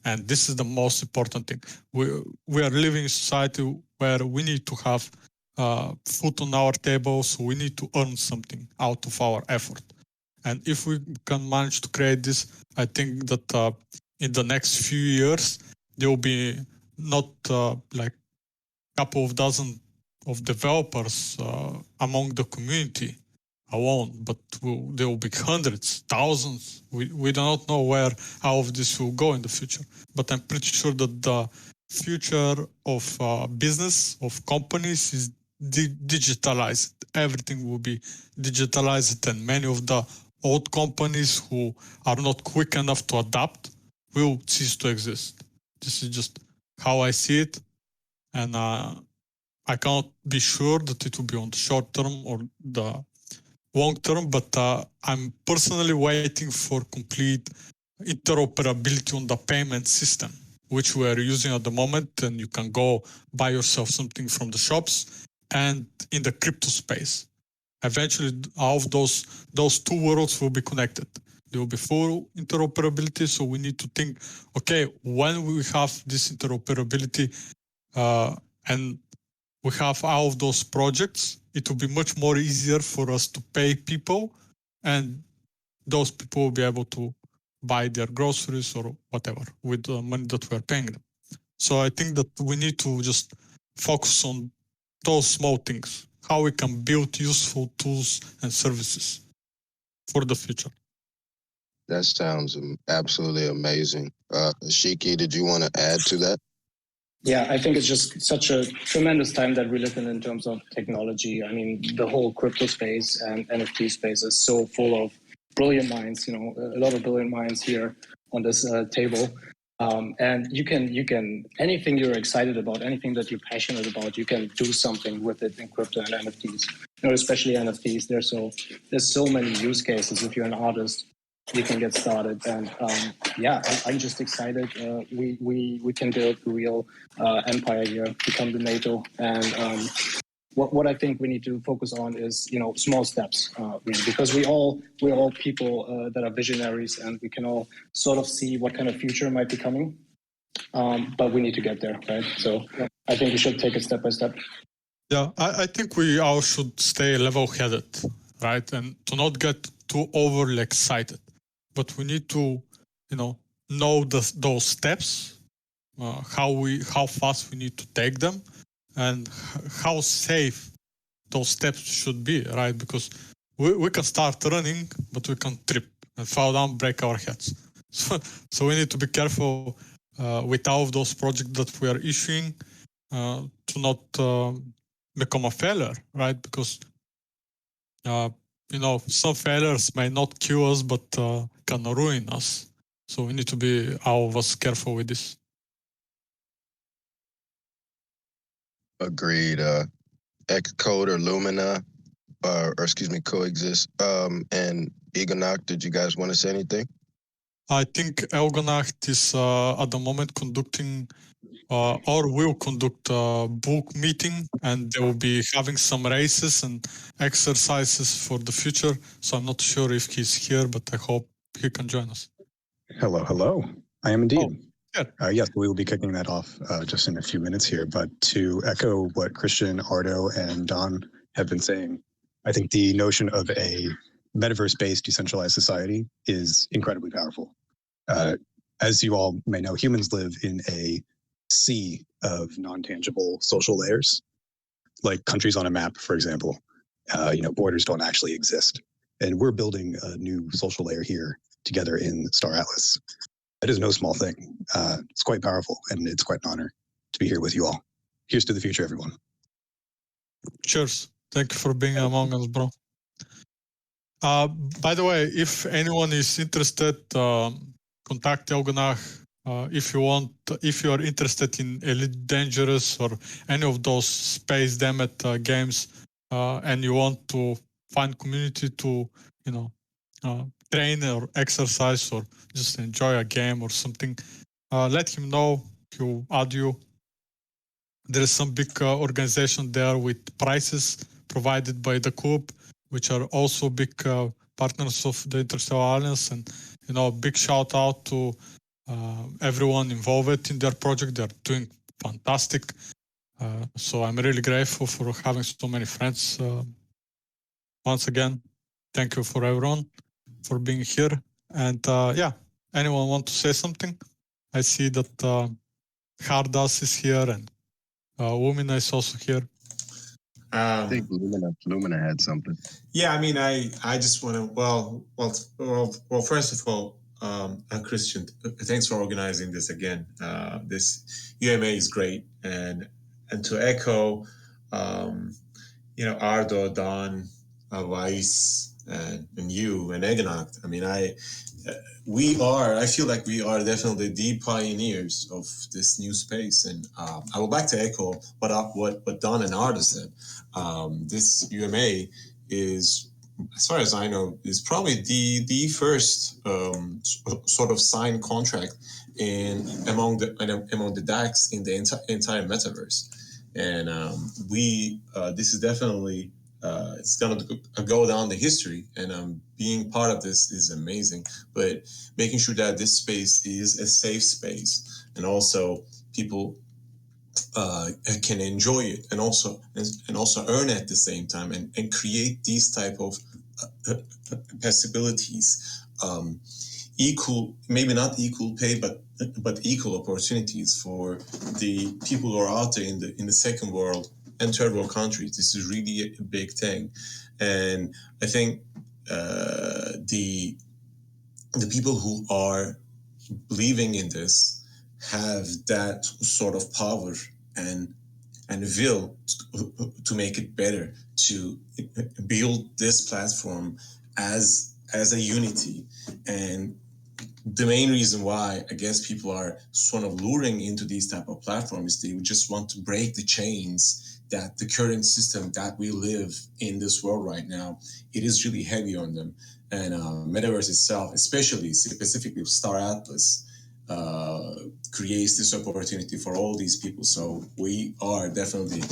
And this is the most important thing. We are living in a society where we need to have food on our table, so we need to earn something out of our effort. And if we can manage to create this, I think that in the next few years, there will be not like a couple of dozen of developers among the community alone, but there will be hundreds, thousands. We do not know where all of this will go in the future. But I'm pretty sure that the future of business, of companies is digitalized. Everything will be digitalized, and many of the old companies who are not quick enough to adapt will cease to exist. This is just how I see it. And I can't be sure that it will be on the short term or the long term, but I'm personally waiting for complete interoperability on the payment system, which we are using at the moment. And you can go buy yourself something from the shops and in the crypto space. Eventually, all of those two worlds will be connected. There will be full interoperability. So we need to think, okay, when we have this interoperability and we have all of those projects, it will be much more easier for us to pay people, and those people will be able to buy their groceries or whatever with the money that we're paying them. So I think that we need to just focus on those small things, how we can build useful tools and services for the future. That sounds absolutely amazing. Shiki, did you want to add to that? Yeah, I think it's just such a tremendous time that we live in terms of technology. I mean, the whole crypto space and NFT space is so full of brilliant minds, a lot of brilliant minds here on this table. And you can, anything you're excited about, anything that you're passionate about, you can do something with it in crypto and NFTs, especially NFTs. There's so many use cases. If you're an artist, you can get started. And I'm just excited. We can build a real empire here, become the NATO. And what I think we need to focus on is, small steps, really, because we're all people that are visionaries, and we can all sort of see what kind of future might be coming. But we need to get there, right? So I think we should take it step by step. Yeah, I think we all should stay level-headed, right? And to not get too overly excited. But we need to, know those steps, how fast we need to take them, and how safe those steps should be, right? Because we can start running, but we can trip and fall down, break our heads. So we need to be careful with all of those projects that we are issuing to not become a failure, right? Because some failures may not kill us, but can ruin us. So we need to be, all of us, careful with this. Agreed. Xcode or Lumina, Coexist. And Egonacht, did you guys want to say anything? I think Elgonacht is at the moment conducting or will conduct a book meeting, and they will be having some races and exercises for the future. So I'm not sure if he's here, but I hope he can join us. Hello. I am indeed. Yes, we will be kicking that off just in a few minutes here. But to echo what Christian, Ardo, and Don have been saying, I think the notion of a metaverse-based decentralized society is incredibly powerful. As you all may know, humans live in a sea of non-tangible social layers, like countries on a map, for example. Borders don't actually exist. And we're building a new social layer here together in Star Atlas. That is no small thing. It's quite powerful, and it's quite an honor to be here with you all. Here's to the future, everyone. Cheers. Thank you for being among us, bro. By the way, if anyone is interested, contact Elganach. If you are interested in Elite Dangerous or any of those space damned games, and you want to find community to, train or exercise or just enjoy a game or something, let him know. He'll add you. There is some big organization there with prizes provided by the club, which are also big partners of the Interstellar Alliance. And, big shout out to everyone involved in their project. They're doing fantastic. So I'm really grateful for having so many friends. Once again, thank you for everyone for being here. And anyone want to say something? I see that Hardas is here and Lumina is also here. I think Lumina had something. Yeah, I mean, I just want to, well, first of all, Christian, thanks for organizing this again. This UMA is great. And to echo, Ardo, Don, Weiss, and you, and Egnakt, I mean, I feel like we are definitely the pioneers of this new space. And I would like to echo what Don and Ardo said. This UMA is, as far as I know, is probably the first sort of signed contract among the DACs in the entire metaverse. And this is definitely it's gonna go down the history, and being part of this is amazing. But making sure that this space is a safe space, and also people can enjoy it, and also earn at the same time, and create these type of possibilities, equal, maybe not equal pay, but equal opportunities for the people who are out there in the second world and third world countries. This is really a big thing. And I think the people who are believing in this have that sort of power and will to make it better, to build this platform as a unity. And the main reason why I guess people are sort of luring into these type of platforms, they just want to break the chains that the current system that we live in this world right now, it is really heavy on them. And Metaverse itself, specifically Star Atlas, creates this opportunity for all these people. So we are definitely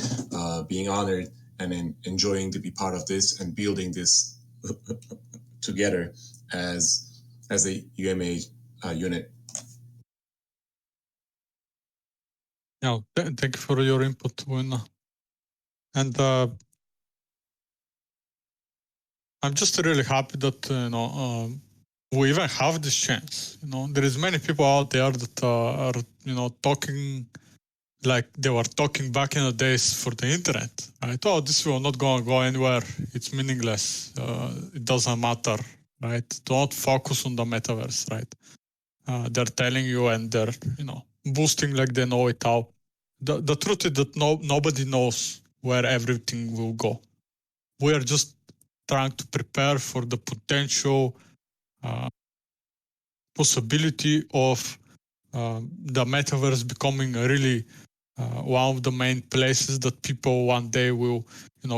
being honored and enjoying to be part of this and building this together as a UMA unit. Yeah, thank you for your input, Wina. And I'm just really happy that we even have this chance. There is many people out there that are talking like they were talking back in the days for the internet. Right? Oh, this will not go anywhere. It's meaningless. It doesn't matter. Right? Don't focus on the metaverse. Right? They're telling you and they're boosting like they know it all. The truth is that nobody knows where everything will go. We are just trying to prepare for the potential possibility of the metaverse becoming a really one of the main places that people one day will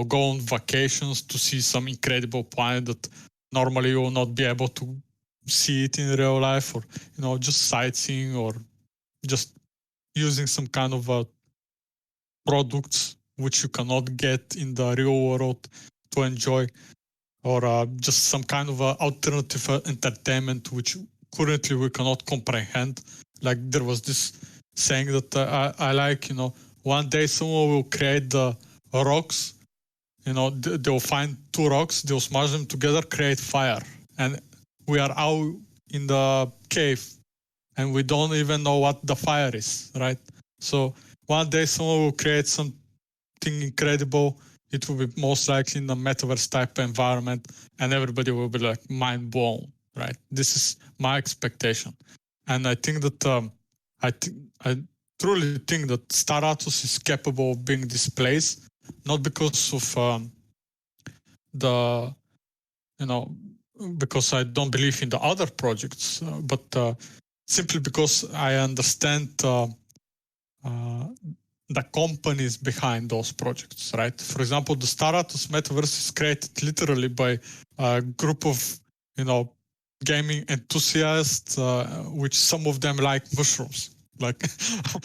go on vacations to see some incredible planet that normally you will not be able to see it in real life, or just sightseeing, or just using some kind of products which you cannot get in the real world to enjoy, or just some kind of alternative entertainment which currently we cannot comprehend. Like there was this saying that I like, one day someone will create the rocks, they'll find two rocks, they'll smash them together, create fire. And we are out in the cave and we don't even know what the fire is, right? So one day someone will create something incredible, it will be most likely in a metaverse type environment, and everybody will be like mind blown, right? This is my expectation, and I think that I truly think that Star Atlas is capable of being this place, not because of because I don't believe in the other projects, but simply because I understand the companies behind those projects, right? For example, the Star Atlas Metaverse is created literally by a group of, gaming enthusiasts, which some of them like mushrooms. Like,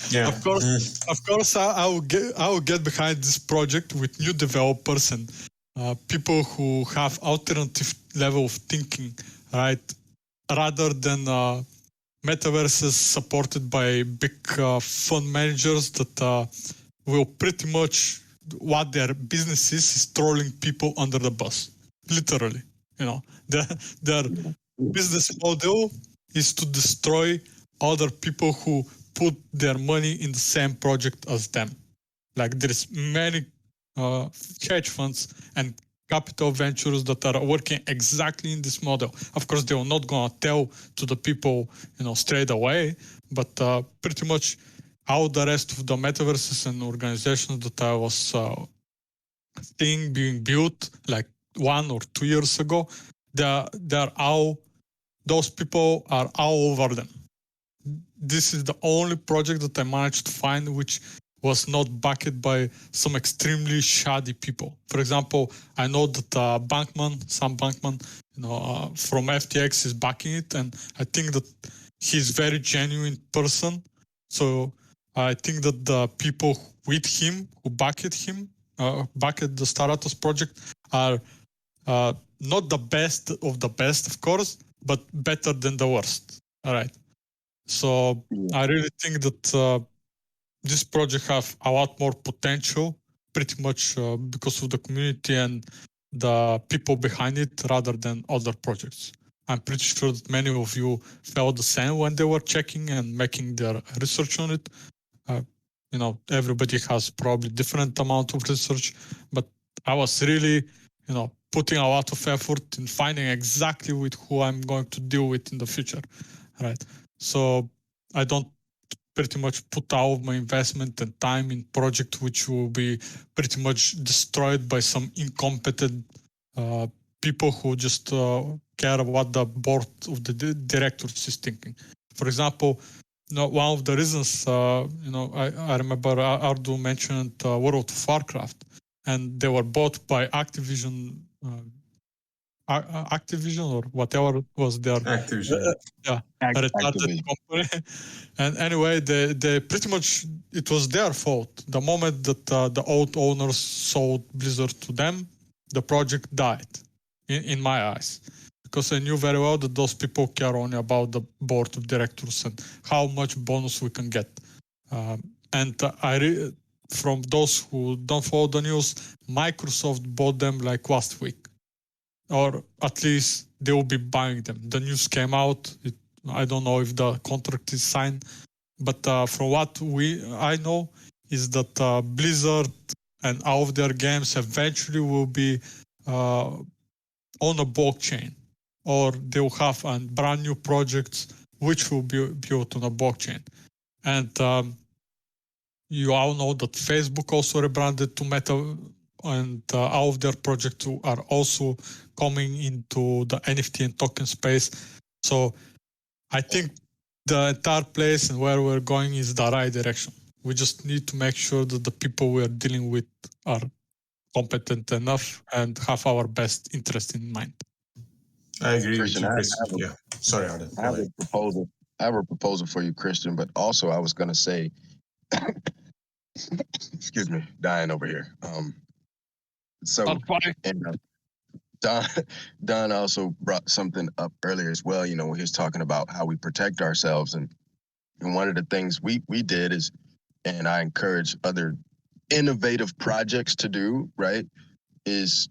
Yeah. of course, I will get behind this project with new developers and people who have alternative level of thinking, right? Rather than metaverses supported by big fund managers that will pretty much what their business is throwing people under the bus, literally. Their business model is to destroy other people who put their money in the same project as them. Like there's many hedge funds and capital ventures that are working exactly in this model. Of course, they are not going to tell to the people, straight away, but pretty much all the rest of the metaverses and organizations that I was seeing being built like 1 or 2 years ago, they're all, those people are all over them. This is the only project that I managed to find which was not backed by some extremely shoddy people. For example, I know that Sam Bankman, from FTX is backing it, and I think that he's very genuine person. So I think that the people with him who backed the Star Atlas project are not the best of the best, of course, but better than the worst. All right. So I really think that this project have a lot more potential, pretty much because of the community and the people behind it, rather than other projects. I'm pretty sure that many of you felt the same when they were checking and making their research on it. Everybody has probably different amount of research, but I was really, putting a lot of effort in finding exactly with who I'm going to deal with in the future, right? So I don't pretty much put all of my investment and time in project which will be pretty much destroyed by some incompetent people who just care what the board of the directors is thinking. For example, one of the reasons, I remember Ardu mentioned World of Warcraft, and they were bought by Activision or whatever was their Activision. retarded company. And anyway, they pretty much, it was their fault. The moment that the old owners sold Blizzard to them, the project died, in my eyes. Because I knew very well that those people care only about the board of directors and how much bonus we can get. From those who don't follow the news, Microsoft bought them like last week. Or at least they will be buying them. The news came out. I don't know if the contract is signed, but from what I know is that Blizzard and all of their games eventually will be on a blockchain, or they will have brand new projects which will be built on a blockchain. And you all know that Facebook also rebranded to Meta, and all of their projects are also coming into the NFT and token space. So I think the entire place and where we're going is the right direction. We just need to make sure that the people we are dealing with are competent enough and have our best interest in mind. I agree with you, Christian, Christian. Sorry, Arden. I have a proposal for you, Christian, but also I was going to say, excuse me, dying over here. Don also brought something up earlier as well, when he was talking about how we protect ourselves. And one of the things we did is, and I encourage other innovative projects to do, right, is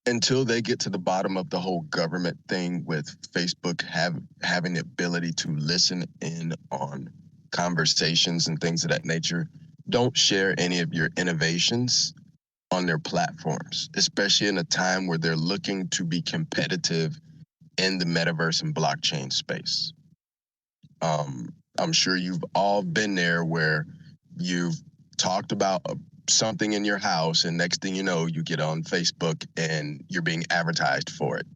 until they get to the bottom of the whole government thing with Facebook having the ability to listen in on conversations and things of that nature, don't share any of your innovations on their platforms, especially in a time where they're looking to be competitive in the metaverse and blockchain space. I'm sure you've all been there where you've talked about something in your house, and next thing you know, you get on Facebook and you're being advertised for it,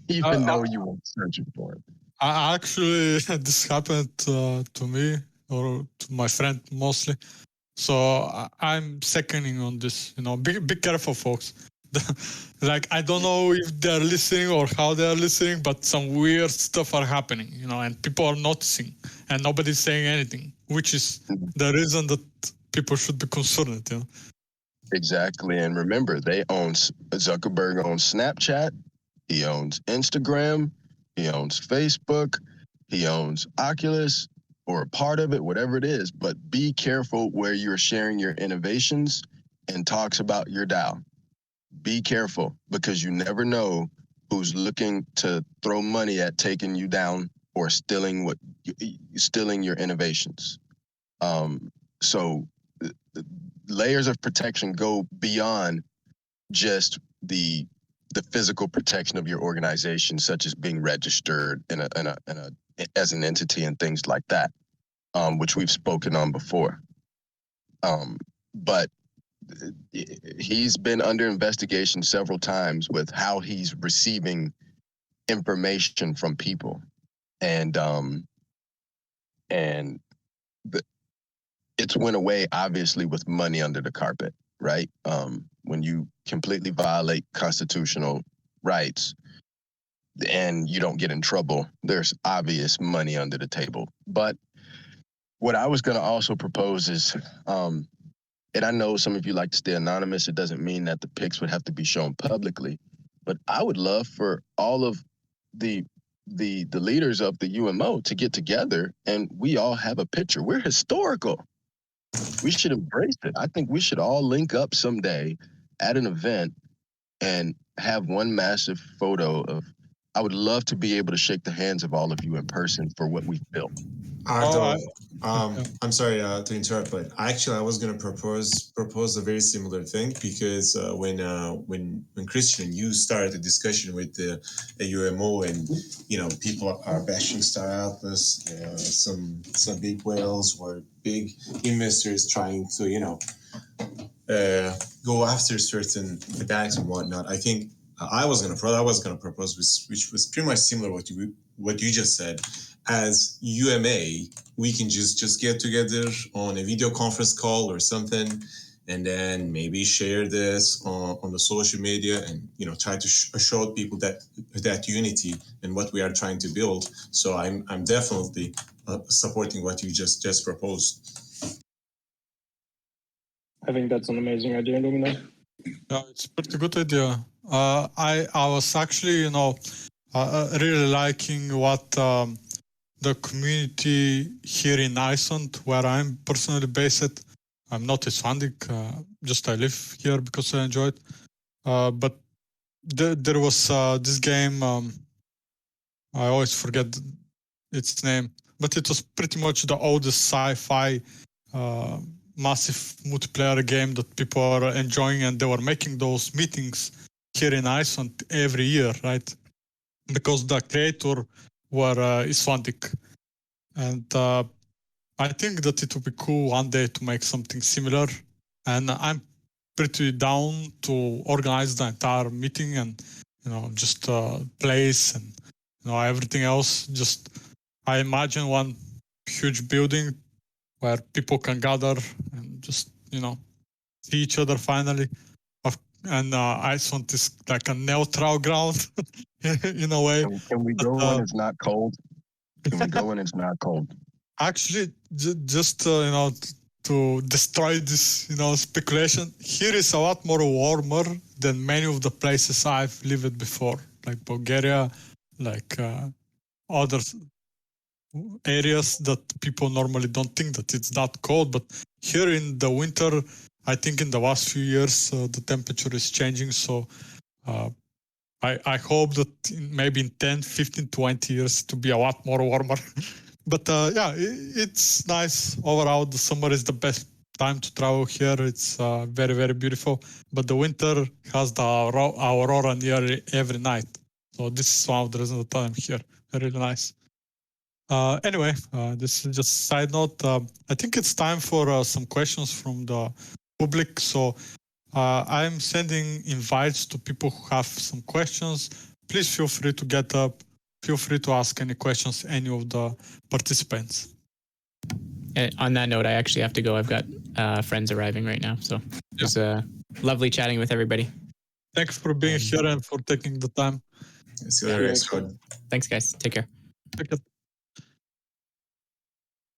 even though you weren't searching for it. Actually, this happened to me or to my friend mostly. So I'm seconding on this. Be careful, folks. Like, I don't know if they're listening or how they're listening, but some weird stuff are happening, and people are noticing, and nobody's saying anything, which is the reason that people should be concerned. Exactly. And remember, Zuckerberg owns Snapchat, he owns Instagram, he owns Facebook, he owns Oculus, or a part of it, whatever it is. But be careful where you're sharing your innovations and talks about your DAO. Be careful, because you never know who's looking to throw money at taking you down or stealing your innovations. So layers of protection go beyond just the physical protection of your organization, such as being registered as an entity and things like that, which we've spoken on before. But he's been under investigation several times with how he's receiving information from people, and it's went away obviously with money under the carpet, right? When you completely violate constitutional rights and you don't get in trouble, there's obvious money under the table. But what I was going to also propose is, and I know some of you like to stay anonymous. It doesn't mean that the pics would have to be shown publicly, but I would love for all of the leaders of the UMO to get together and we all have a picture. We're historical. We should embrace it. I think we should all link up someday at an event and have one massive photo of. I would love to be able to shake the hands of all of you in person for what we've built. Ardo, I'm sorry to interrupt, but actually I was going to propose a very similar thing, because when Christian, you started a discussion with the UMO, and people are bashing Star Atlas, some big whales or big investors trying to go after certain DACs and whatnot. I think I was going to propose, which was pretty much similar what you just said. As UMA, we can just get together on a video conference call or something, and then maybe share this on the social media, and try to show people that unity and what we are trying to build. So I'm definitely supporting what you just proposed. I think that's an amazing idea, Lumina. Yeah, it's a pretty good idea. I was actually really liking what the community here in Iceland, where I'm personally based. I'm not Icelandic, just I live here because I enjoy it. But there was this game, I always forget its name, but it was pretty much the oldest sci-fi massive multiplayer game that people are enjoying, and they were making those meetings here in Iceland every year, right? Because the creator were Icelandic. And I think that it would be cool one day to make something similar. And I'm pretty down to organize the entire meeting and, just place and, everything else. Just, I imagine one huge building where people can gather and just, see each other finally. And Iceland is like a neutral ground in a way. Can we go when it's not cold? Can we go when it's not cold? Actually, just to destroy this speculation, here is a lot more warmer than many of the places I've lived before, like Bulgaria, like other areas that people normally don't think that it's that cold. But here in the winter, I think in the last few years, the temperature is changing. So I hope that maybe in 10, 15, 20 years to be a lot more warmer. But yeah, it's nice overall. The summer is the best time to travel here. It's very, very beautiful. But the winter has the aurora nearly every night. So this is one of the reasons that I'm here. Really nice. Anyway, this is just a side note. I think it's time for some questions from the public. So I'm sending invites to people who have some questions. Please feel free to get up. Feel free to ask any questions, any of the participants. On that note, I actually have to go. I've got friends arriving right now. So it was lovely chatting with everybody. Thanks for being here and for taking the time. See you later, Scott. Thanks, guys. Take care.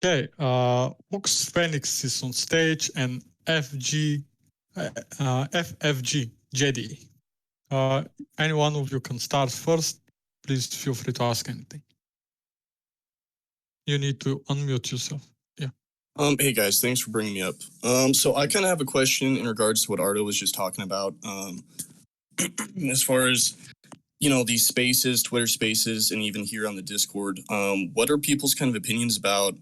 Okay, Hux Phoenix is on stage and FFG JD. Any one of you can start first. Please feel free to ask anything. You need to unmute yourself. Yeah. Hey guys, thanks for bringing me up. So I kind of have a question in regards to what Ardo was just talking about. As far as, you know, these spaces, Twitter spaces, and even here on the Discord, what are people's kind of opinions about,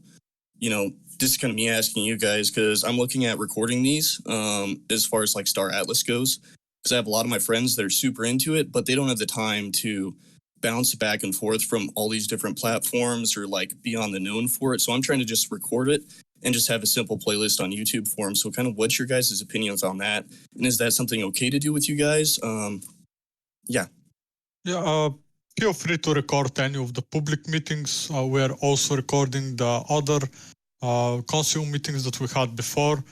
you know, this is kind of me asking you guys, because I'm looking at recording these as far as like Star Atlas goes, because I have a lot of my friends that are super into it, but they don't have the time to bounce back and forth from all these different platforms or like be on the known for it. So I'm trying to just record it and just have a simple playlist on YouTube for them. So kind of what's your guys' opinions on that? And is that something okay to do with you guys? Yeah. Yeah, feel free to record any of the public meetings. We're also recording the other council meetings that we had before.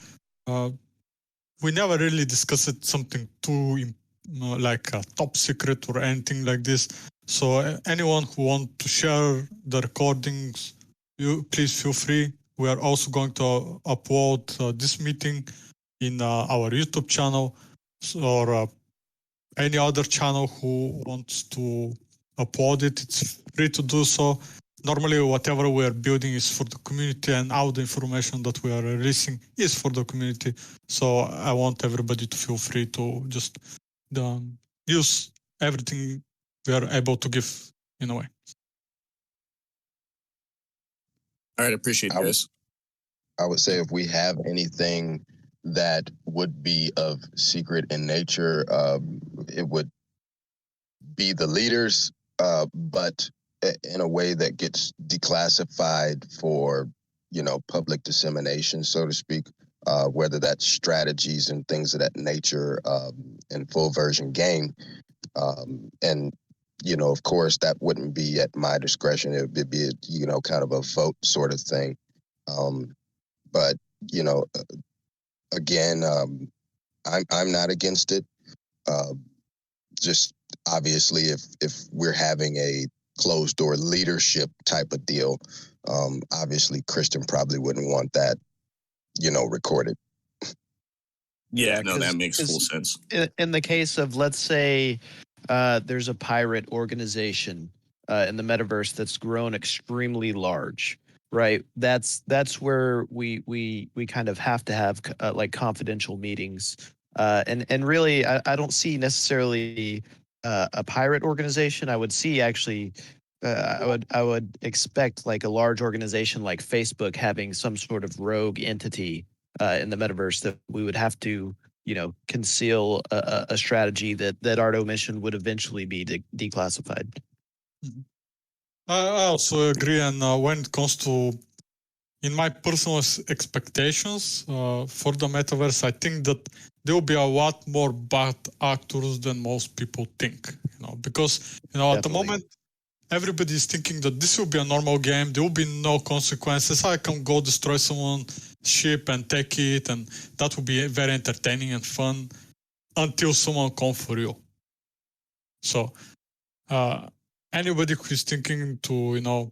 We never really discussed something too like top secret or anything like this. So anyone who wants to share the recordings, you please feel free. We are also going to upload this meeting in our YouTube channel or any other channel who wants to upload it. It's free to do so. Normally, whatever we are building is for the community, and all the information that we are releasing is for the community. So I want everybody to feel free to just use everything we are able to give in a way. All right, appreciate it, guys. I would say if we have anything that would be of secret in nature, it would be the leaders, but in a way that gets declassified for, you know, public dissemination, so to speak, whether that's strategies and things of that nature in full version game. And, you know, of course, that wouldn't be at my discretion. It would be, you know, kind of a vote sort of thing. But, you know, again, I'm not against it. Just obviously, if we're having a closed door leadership type of deal, obviously Christian probably wouldn't want that, you know, recorded. Yeah, no, that makes full sense. In the case of, let's say, there's a pirate organization in the metaverse that's grown extremely large, right? That's where we kind of have to have like confidential meetings, and really I don't see necessarily a pirate organization. I would see actually. I would expect like a large organization like Facebook having some sort of rogue entity in the metaverse that we would have to, you know, conceal a strategy that Ardo mentioned would eventually be declassified. I also agree. And when it comes to, in my personal expectations for the metaverse, I think that there will be a lot more bad actors than most people think. You know, because at the moment, everybody is thinking that this will be a normal game. There will be no consequences. I can go destroy someone's ship and take it, and that will be very entertaining and fun until someone comes for you. So anybody who is thinking to,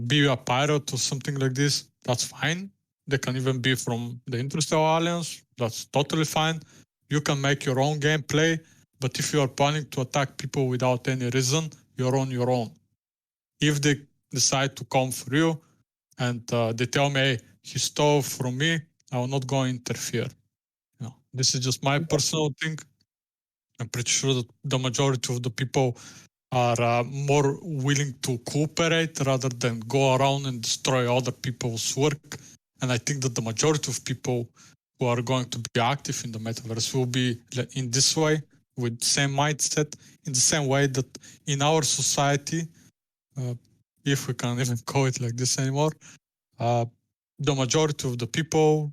be a pirate or something like this, that's fine. They can even be from the Interstellar Alliance. That's totally fine. You can make your own gameplay, but if you are planning to attack people without any reason, you're on your own. If they decide to come for you and they tell me, hey, he stole from me, I will not go interfere. This is just my personal thing. I'm pretty sure that the majority of the people are more willing to cooperate rather than go around and destroy other people's work And I think that the majority of people who are going to be active in the metaverse will be in this way, with the same mindset, in the same way that in our society, if we can even call it like this anymore, the majority of the people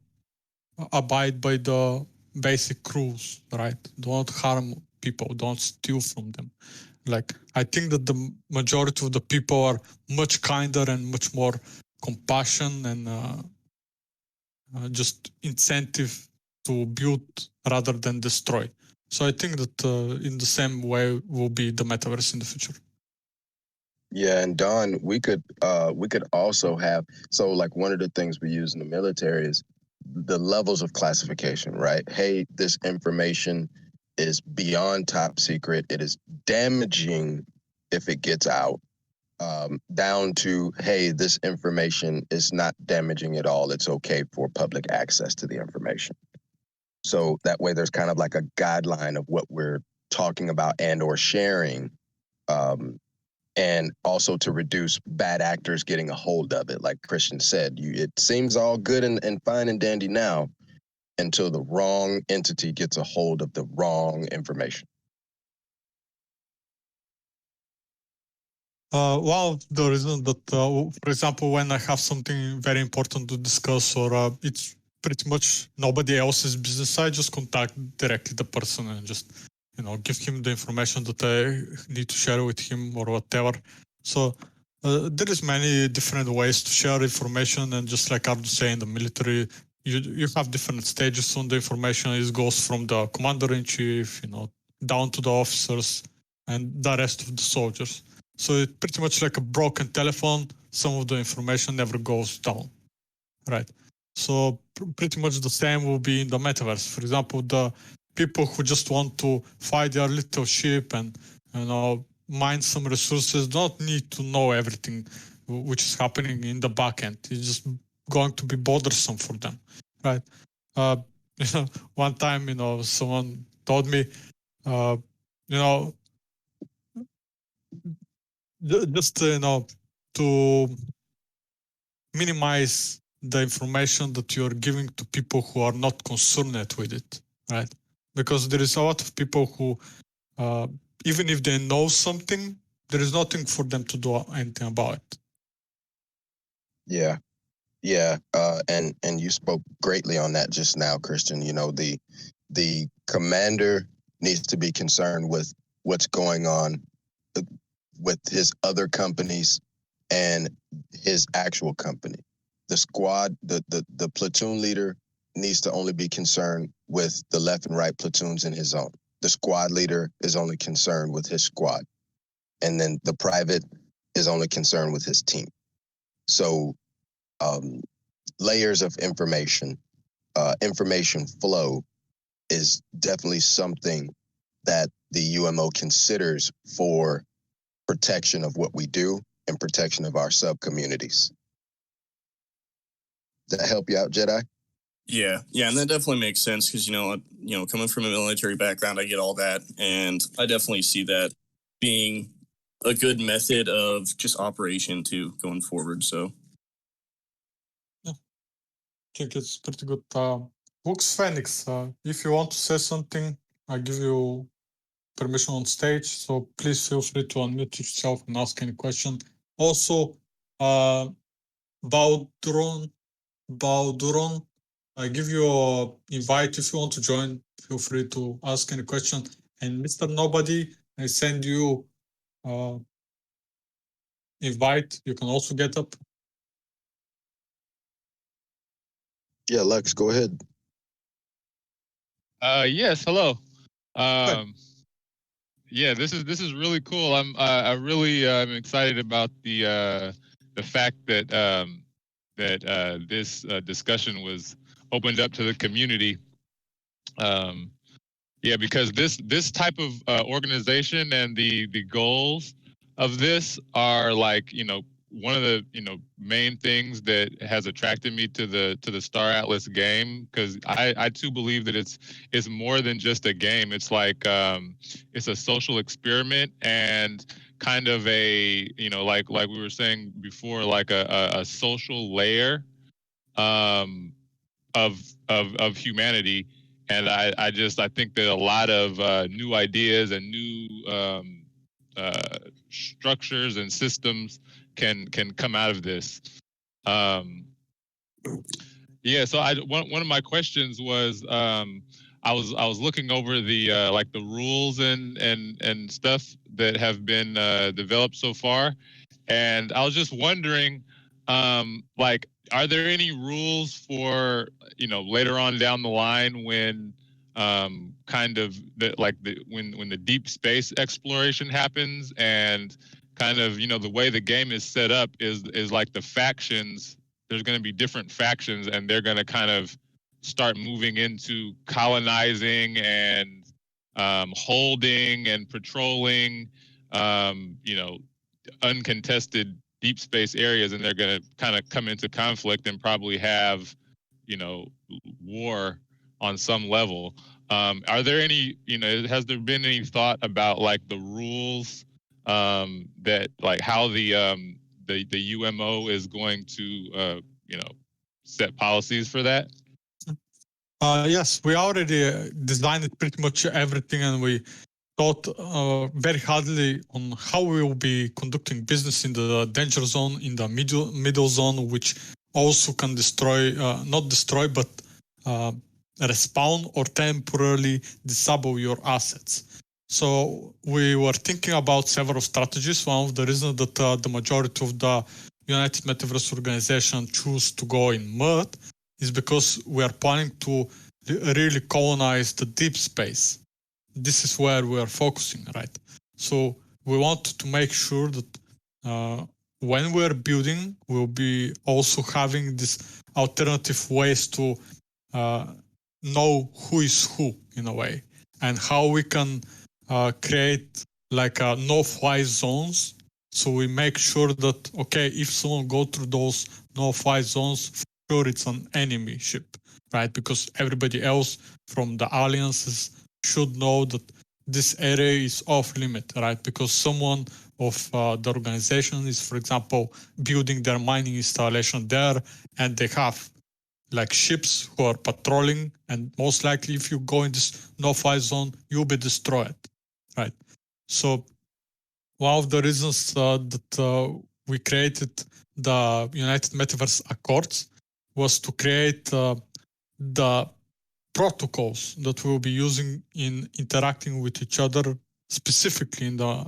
abide by the basic rules, right? Don't harm people, don't steal from them. Like, I think that the majority of the people are much kinder and much more compassion and just incentive to build rather than destroy. So I think that in the same way will be the metaverse in the future. Yeah, and Don, we could also have, so like one of the things we use in the military is the levels of classification, right? Hey, this information is beyond top secret. It is damaging if it gets out. Down to, hey, this information is not damaging at all. It's okay for public access to the information. So that way there's kind of like a guideline of what we're talking about and or sharing. And also to reduce bad actors getting a hold of it. Like Christian said, it seems all good and fine and dandy now until the wrong entity gets a hold of the wrong information. Well, the reason that, for example, when I have something very important to discuss or it's pretty much nobody else's business, I just contact directly the person and just, give him the information that I need to share with him or whatever. So there is many different ways to share information, and just like Ardo say, in the military, you have different stages on the information. It goes from the commander-in-chief, down to the officers and the rest of the soldiers. So it's pretty much like a broken telephone. Some of the information never goes down, right? So pretty much the same will be in the metaverse. For example, the people who just want to fly their little ship and, mine some resources don't need to know everything which is happening in the backend. It's just going to be bothersome for them, right? One time, someone told me, just to minimize the information that you're giving to people who are not concerned with it, right? Because there is a lot of people who, even if they know something, there is nothing for them to do anything about it. Yeah. And you spoke greatly on that just now, Christian. The commander needs to be concerned with what's going on with his other companies and his actual company. The squad, the platoon leader needs to only be concerned with the left and right platoons in his own. The squad leader is only concerned with his squad. And then the private is only concerned with his team. So layers of information flow is definitely something that the UMO considers for protection of what we do and protection of our sub-communities. Does that help you out, Jedi? Yeah, and that definitely makes sense because, coming from a military background, I get all that. And I definitely see that being a good method of just operation too going forward. So, yeah, I think it's pretty good. Lux Phoenix, if you want to say something, I give you permission on stage, so please feel free to unmute yourself and ask any question. Also, Bauduron, I give you an invite. If you want to join, feel free to ask any question. And Mr. Nobody, I send you invite. You can also get up. Yeah, Lex, go ahead. Yes, hello. Yeah, this is really cool. I really am excited about the fact that this discussion was opened up to the community. Yeah, because this type of organization and the goals of this are like, one of the main things that has attracted me to the Star Atlas game, because I too believe that it's more than just a game. It's like it's a social experiment and kind of a like we were saying before, like a social layer of humanity. And I think that a lot of new ideas and new structures and systems can come out of this. Yeah, so one of my questions was I was looking over the like the rules and stuff that have been developed so far, and I was just wondering, like, are there any rules for later on down the line when kind of when the deep space exploration happens, and kind of the way the game is set up is like the factions. There's going to be different factions, and they're going to kind of start moving into colonizing and holding and patrolling, uncontested deep space areas, and they're going to kind of come into conflict and probably have, war on some level. Are there any, has there been any thought about like the rules that like how the UMO is going to, set policies for that? Yes, we already designed pretty much everything, and we thought very hardly on how we will be conducting business in the danger zone, in the middle zone, which also can destroy, not destroy, but respawn or temporarily disable your assets. So we were thinking about several strategies. One of the reasons that the majority of the United Metaverse Organization choose to go in mud is because we are planning to really colonize the deep space. This is where we are focusing, right? So we want to make sure that when we are building, we'll be also having this alternative ways to know who is who in a way, and how we can create like no-fly zones. So we make sure that, okay, if someone go through those no-fly zones, for sure it's an enemy ship, right? Because everybody else from the alliances should know that this area is off limit, right? Because someone of the organization is, for example, building their mining installation there, and they have like ships who are patrolling, and most likely if you go in this no-fly zone, you'll be destroyed, right? So one of the reasons that we created the United Metaverse Accords was to create the protocols that we'll be using in interacting with each other, specifically in the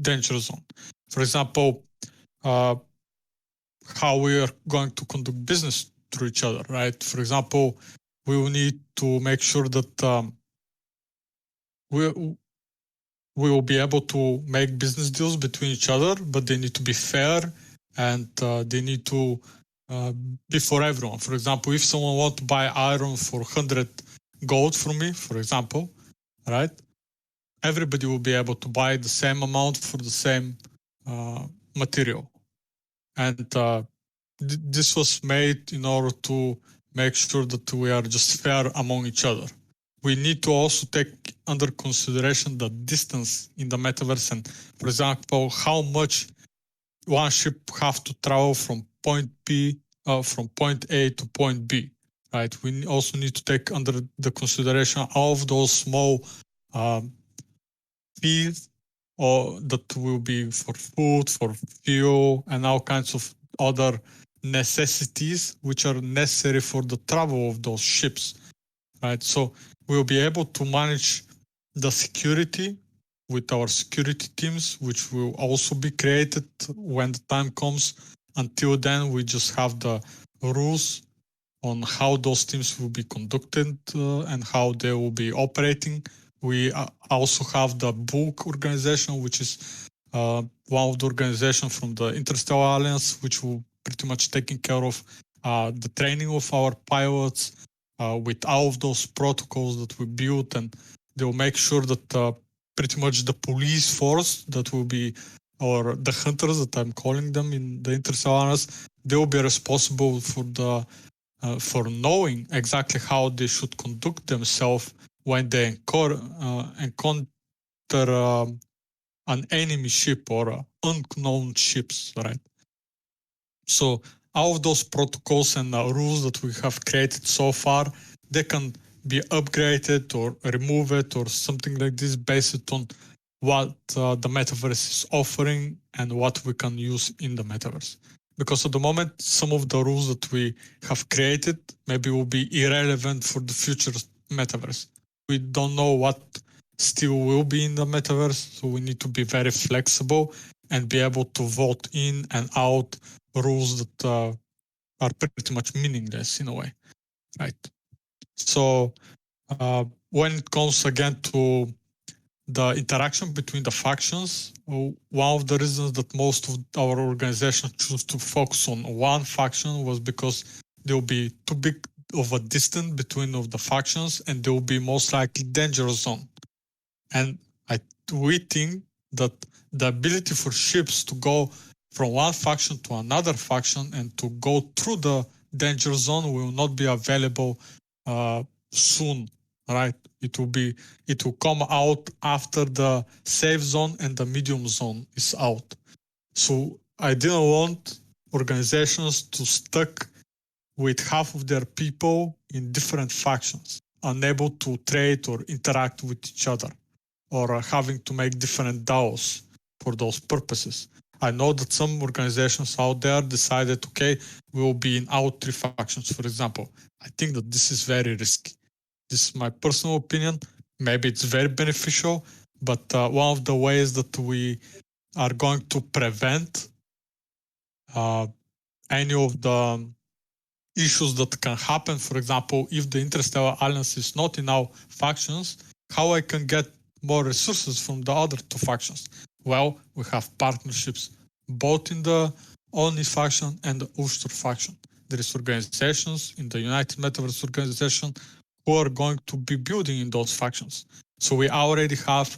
danger zone. For example, how we are going to conduct business through each other, right? For example, we will need to make sure that we will be able to make business deals between each other, but they need to be fair, and they need to be for everyone. For example, if someone wants to buy iron for 100 gold from me, for example, right? Everybody will be able to buy the same amount for the same material. And this was made in order to make sure that we are just fair among each other. We need to also take under consideration the distance in the metaverse, and, for example, how much one ship have to travel from point A to point B, right? We also need to take under the consideration of those small fees, or that will be for food, for fuel, and all kinds of other necessities which are necessary for the travel of those ships, right? So we'll be able to manage the security with our security teams, which will also be created when the time comes. Until then, we just have the rules on how those teams will be conducted and how they will be operating. We also have the book organization, which is one of the organizations from the Interstellar Alliance, which will pretty much taking care of the training of our pilots with all of those protocols that we built, and they will make sure that pretty much the police force that will be, or the hunters that I'm calling them in the Interstellar Alliance, they will be responsible for the for knowing exactly how they should conduct themselves when they encounter an enemy ship or unknown ships, right? So all of those protocols and rules that we have created so far, they can be upgraded or removed or something like this based on what the metaverse is offering and what we can use in the metaverse. Because at the moment, some of the rules that we have created maybe will be irrelevant for the future metaverse. We don't know what still will be in the metaverse, so we need to be very flexible and be able to vote in and out rules that are pretty much meaningless in a way, right? So when it comes again to the interaction between the factions, one of the reasons that most of our organizations choose to focus on one faction was because there will be too big of a distance between of the factions and there will be most likely dangerous zone. And we think that the ability for ships to go from one faction to another faction and to go through the danger zone will not be available soon, right? It will come out after the safe zone and the medium zone is out. So I didn't want organizations to stuck with half of their people in different factions, unable to trade or interact with each other, or having to make different DAOs for those purposes. I know that some organizations out there decided, okay, we will be in all three factions, for example. I think that this is very risky. This is my personal opinion. Maybe it's very beneficial, but one of the ways that we are going to prevent any of the issues that can happen, for example, if the Interstellar Alliance is not in our factions, how I can get more resources from the other two factions? Well, we have partnerships both in the ONI faction and the Ulster faction. There is organizations in the United Metaverse Organization who are going to be building in those factions. So we already have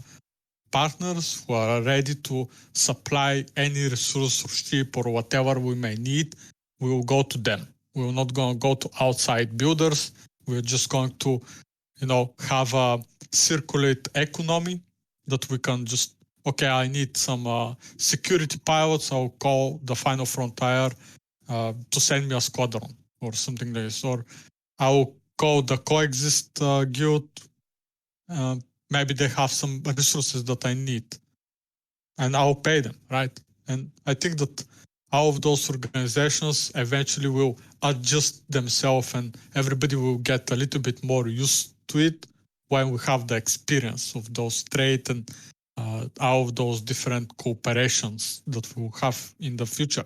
partners who are ready to supply any resource or ship or whatever we may need. We will go to them. We will not going to go to outside builders. We're just going to, have a circulate economy that we can just, okay, I need some security pilots. I'll call the Final Frontier to send me a squadron or something like this. Or I'll call the Coexist guild. Maybe they have some resources that I need. And I'll pay them, right? And I think that all of those organizations eventually will adjust themselves and everybody will get a little bit more used to it when we have the experience of those trade and all of those different cooperations that we'll have in the future.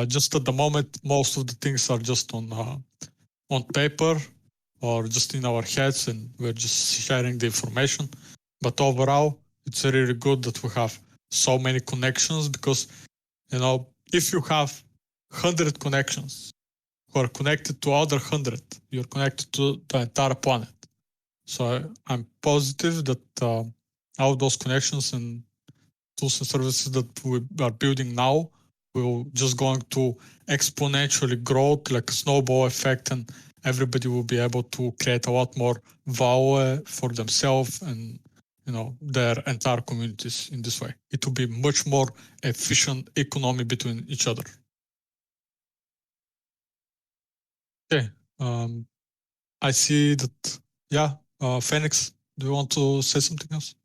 Just at the moment, most of the things are just on paper or just in our heads and we're just sharing the information. But overall, it's really good that we have so many connections because, if you have 100 connections who are connected to other 100, you're connected to the entire planet. So I'm positive that all those connections and tools and services that we are building now will just going to exponentially grow like a snowball effect, and everybody will be able to create a lot more value for themselves and their entire communities in this way. It will be much more efficient economy between each other. Okay. I see that, Phoenix, do you want to say something else?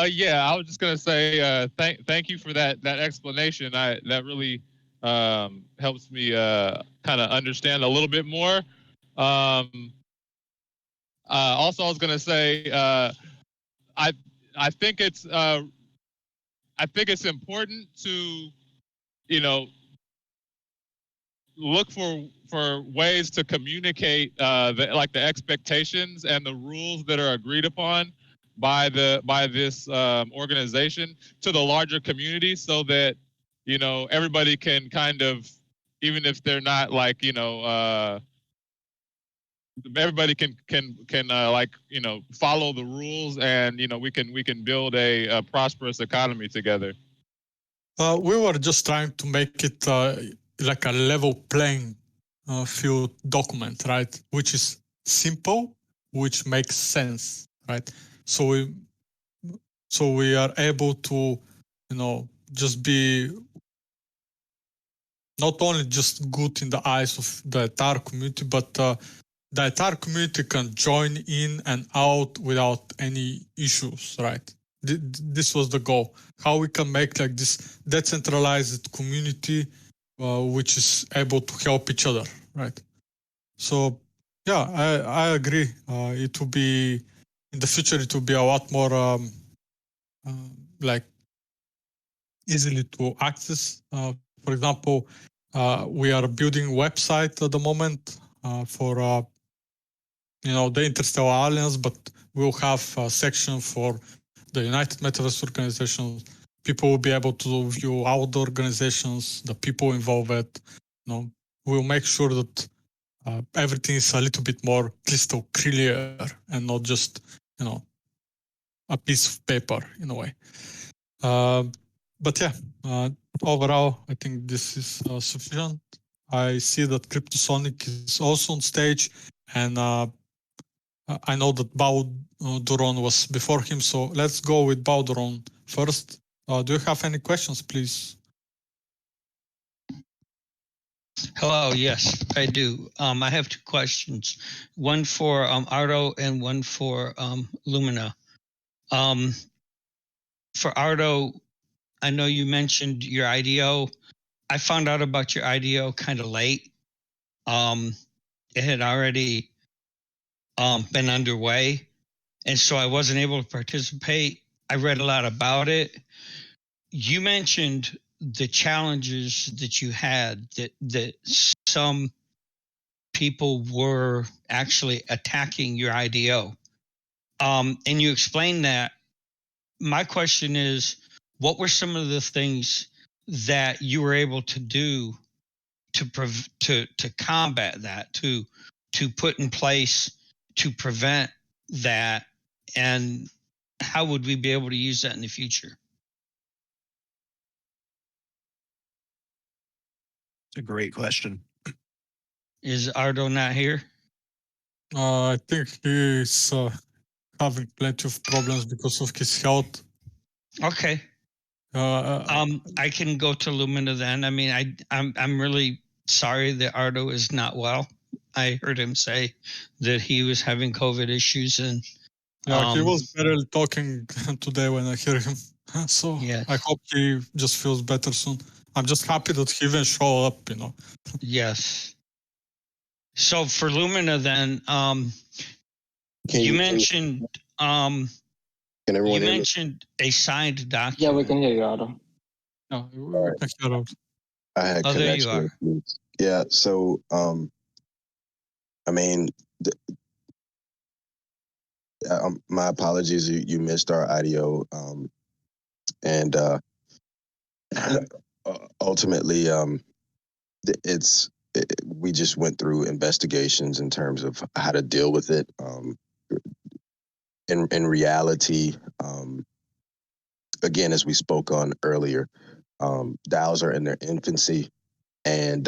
Yeah, I was just gonna say thank you for that explanation. That really helps me kind of understand a little bit more. Also, I was gonna say I think it's important to look for ways to communicate the expectations and the rules that are agreed upon by this organization to the larger community, so that everybody can kind of, even if they're not everybody can follow the rules, and we can build a prosperous economy together. We were just trying to make it like a level playing field document, right? Which is simple, which makes sense, right? So we are able to, just be not only just good in the eyes of the entire community, but the entire community can join in and out without any issues, right? This was the goal. How we can make like this decentralized community, which is able to help each other, right? So, yeah, I agree. It will be, in the future, it will be a lot more like easily to access. For example, we are building a website at the moment for the Interstellar Alliance, but we'll have a section for the United Metaverse Organizations. People will be able to view all the organizations, the people involved. We'll make sure that everything is a little bit more crystal clear and not just, a piece of paper in a way. But yeah, overall, I think this is sufficient. I see that CryptoSonic is also on stage, and I know that Bauduron was before him, so let's go with Bauduron first. Do you have any questions, please? Hello, yes, I do. I have two questions, one for Ardo and one for Lumina. For Ardo, I know you mentioned your IDO. I found out about your IDO kind of late. It had already been underway, and so I wasn't able to participate. I read a lot about it. You mentioned the challenges that you had, that some people were actually attacking your IDO. And you explained that. My question is, what were some of the things that you were able to do to combat that, to put in place to prevent that, and how would we be able to use that in the future? It's a great question. Is Ardo not here? I think he's having plenty of problems because of his health. Okay. I can go to Lumina then. I mean, I'm really sorry that Ardo is not well. I heard him say that he was having COVID issues, and yeah, he was barely talking today when I hear him. So yes. I hope he just feels better soon. I'm just happy that he even showed up, Yes. So for Lumina then, you mentioned can everyone you mentioned a signed document. Yeah, we can hear you, Ardo. No, we can hear out. I had there you connection. are. Yeah, so I mean, my apologies. You missed our IDO, and ultimately, we just went through investigations in terms of how to deal with it. In reality, again, as we spoke on earlier, DAOs are in their infancy, and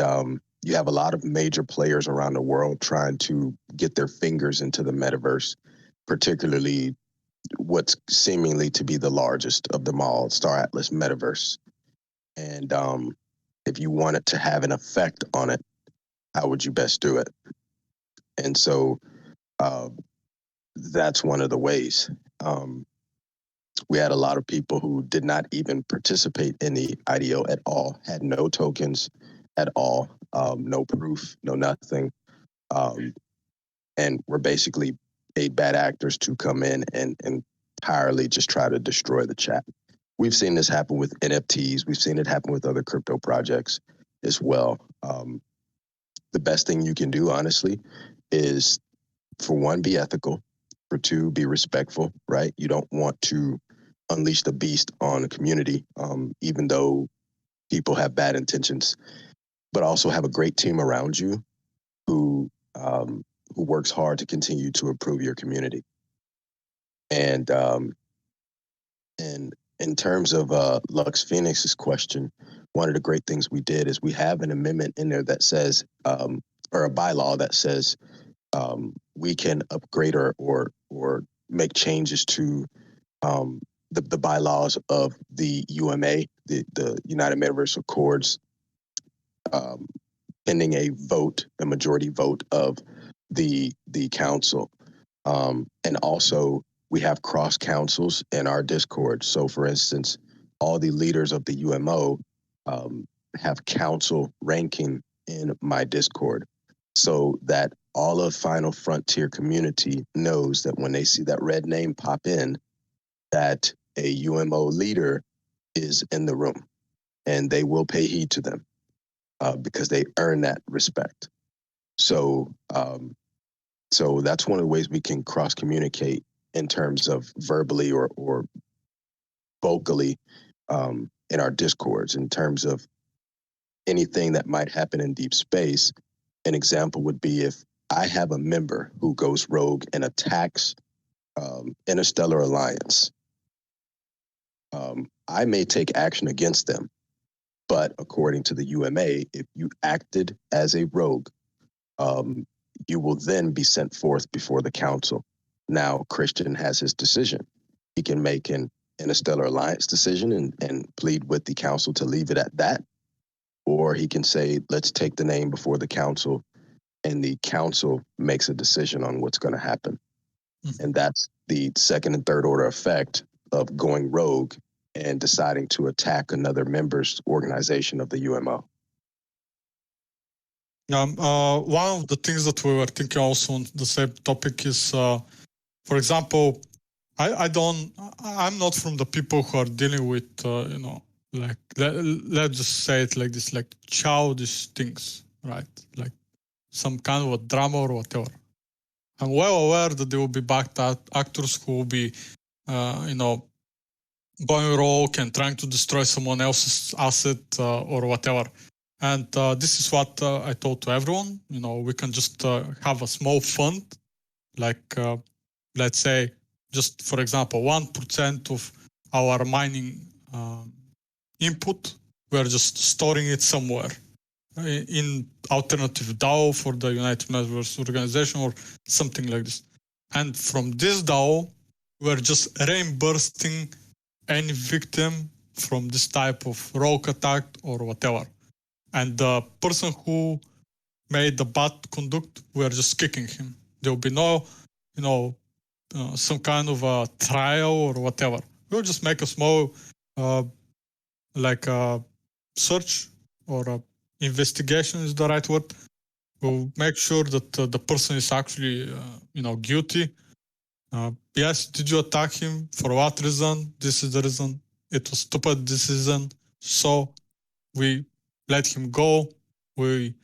you have a lot of major players around the world trying to get their fingers into the metaverse, particularly what's seemingly to be the largest of them all, Star Atlas Metaverse. And if you wanted to have an effect on it, how would you best do it? And so that's one of the ways. We had a lot of people who did not even participate in the IDO at all, had no tokens at all, no proof, no nothing. And were basically paid bad actors to come in and entirely just try to destroy the chat. We've seen this happen with NFTs. We've seen it happen with other crypto projects as well. The best thing you can do, honestly, is for one, be ethical. For two, be respectful, right? You don't want to unleash the beast on the community, even though people have bad intentions, but also have a great team around you who works hard to continue to improve your community. And in terms of Lux Phoenix's question, one of the great things we did is we have an amendment in there that says, or a bylaw that says, we can upgrade or make changes to the bylaws of the UMA, the United Metaverse Accords, pending a vote, a majority vote of the council. And also, we have cross councils in our Discord. So, for instance, all the leaders of the UMO have council ranking in my Discord, so that all of Final Frontier community knows that when they see that red name pop in, that a UMO leader is in the room, and they will pay heed to them because they earn that respect. So, so that's one of the ways we can cross communicate in terms of verbally or vocally in our Discords, in terms of anything that might happen in deep space. An example would be if I have a member who goes rogue and attacks Interstellar Alliance. I may take action against them, but according to the UMA, if you acted as a rogue, you will then be sent forth before the council. Now, Christian has his decision. He can make an Interstellar Alliance decision and plead with the council to leave it at that. Or he can say, let's take the name before the council, and the council makes a decision on what's going to happen. Mm-hmm. And that's the second and third order effect of going rogue and deciding to attack another member's organization of the UMO. One of the things that we were thinking also on the same topic is, for example, I'm not from the people who are dealing with, like, let's just say it like this, like childish things, right? Like some kind of a drama or whatever. I'm well aware that there will be backed actors who will be, going rogue and trying to destroy someone else's asset or whatever. And this is what I told to everyone. We can just have a small fund, like, let's say, just for example, 1% of our mining input, we're just storing it somewhere in alternative DAO for the United Metaverse Organization or something like this. And from this DAO, we're just reimbursing any victim from this type of rogue attack or whatever. And the person who made the bad conduct, we're just kicking him. There will be no, some kind of a trial or whatever. We'll just make a small, like a search or a investigation is the right word. We'll make sure that the person is actually, guilty. Yes, did you attack him? For what reason? This is the reason. It was stupid decision. So we let him go. We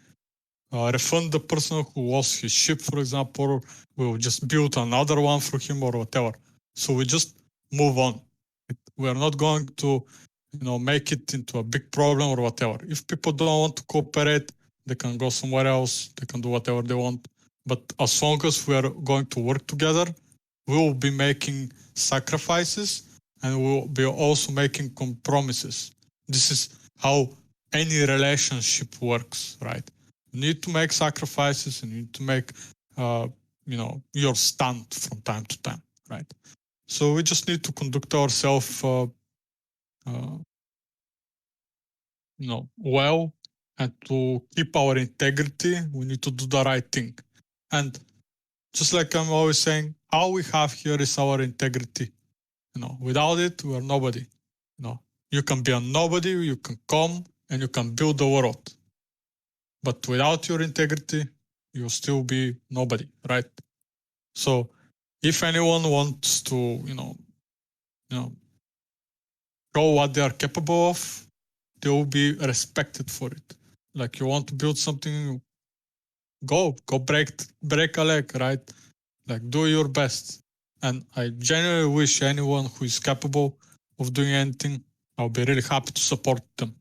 refund the person who lost his ship, for example. We'll just build another one for him or whatever. So we just move on. We are not going to, make it into a big problem or whatever. If people don't want to cooperate, they can go somewhere else. They can do whatever they want. But as long as we are going to work together, we will be making sacrifices and we will be also making compromises. This is how any relationship works, right? You need to make sacrifices and you need to make, your stand from time to time, right? So we just need to conduct ourselves, well, and to keep our integrity, we need to do the right thing. And just like I'm always saying, all we have here is our integrity. Without it, we are nobody. You can be a nobody, you can come and you can build the world. But without your integrity, you'll still be nobody, right? So if anyone wants to, show what they are capable of, they will be respected for it. Like you want to build something, go break a leg, right? Like do your best. And I genuinely wish anyone who is capable of doing anything, I'll be really happy to support them.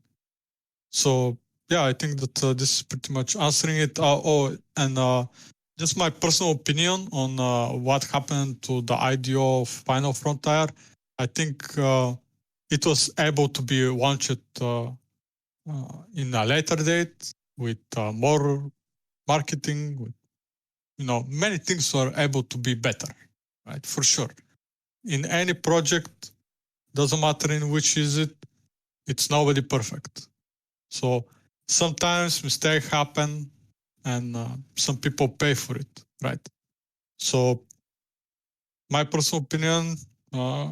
So yeah, I think that this is pretty much answering it. Just my personal opinion on what happened to the IDO of Final Frontier. I think it was able to be launched in a later date with more marketing. With, many things are able to be better, right? For sure. In any project, doesn't matter in which is it, it's nobody perfect. So sometimes mistakes happen, and some people pay for it, right? So, my personal opinion,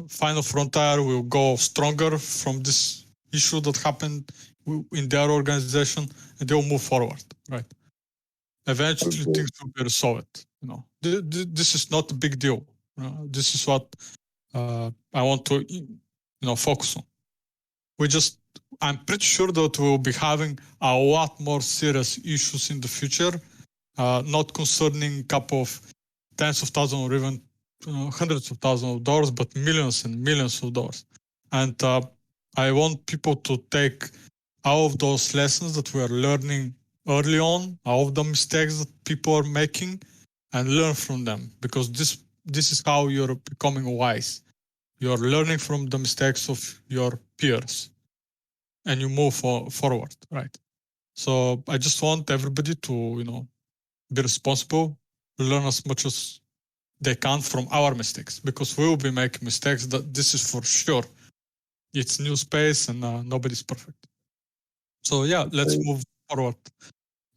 Final Frontier will go stronger from this issue that happened in their organization, and they'll move forward, right? Eventually, things will be resolved. This is not a big deal. This is what I want to, focus on. I'm pretty sure that we'll be having a lot more serious issues in the future, not concerning a couple of tens of thousands or even hundreds of thousands of dollars, but millions and millions of dollars. And I want people to take all of those lessons that we are learning early on, all of the mistakes that people are making, and learn from them, because this is how you're becoming wise. You're learning from the mistakes of your peers, and you move forward, right? So I just want everybody to, be responsible, learn as much as they can from our mistakes, because we will be making mistakes. That this is for sure. It's new space, and nobody's perfect. So yeah, let's move forward.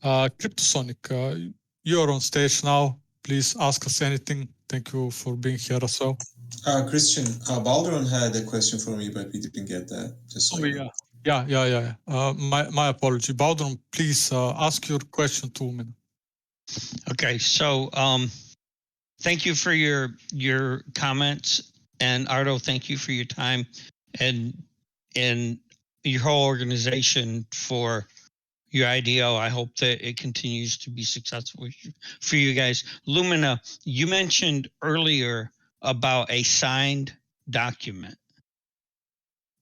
Cryptosonic, you're on stage now. Please ask us anything. Thank you for being here as well. Christian, Baldron had a question for me, but we didn't get that. Just so Yeah. My apology. Baldron, please ask your question to me. Okay, so thank you for your comments, and Ardo, thank you for your time, and your whole organization for your IDO. I hope that it continues to be successful for you guys. Lumina, you mentioned earlier about a signed document,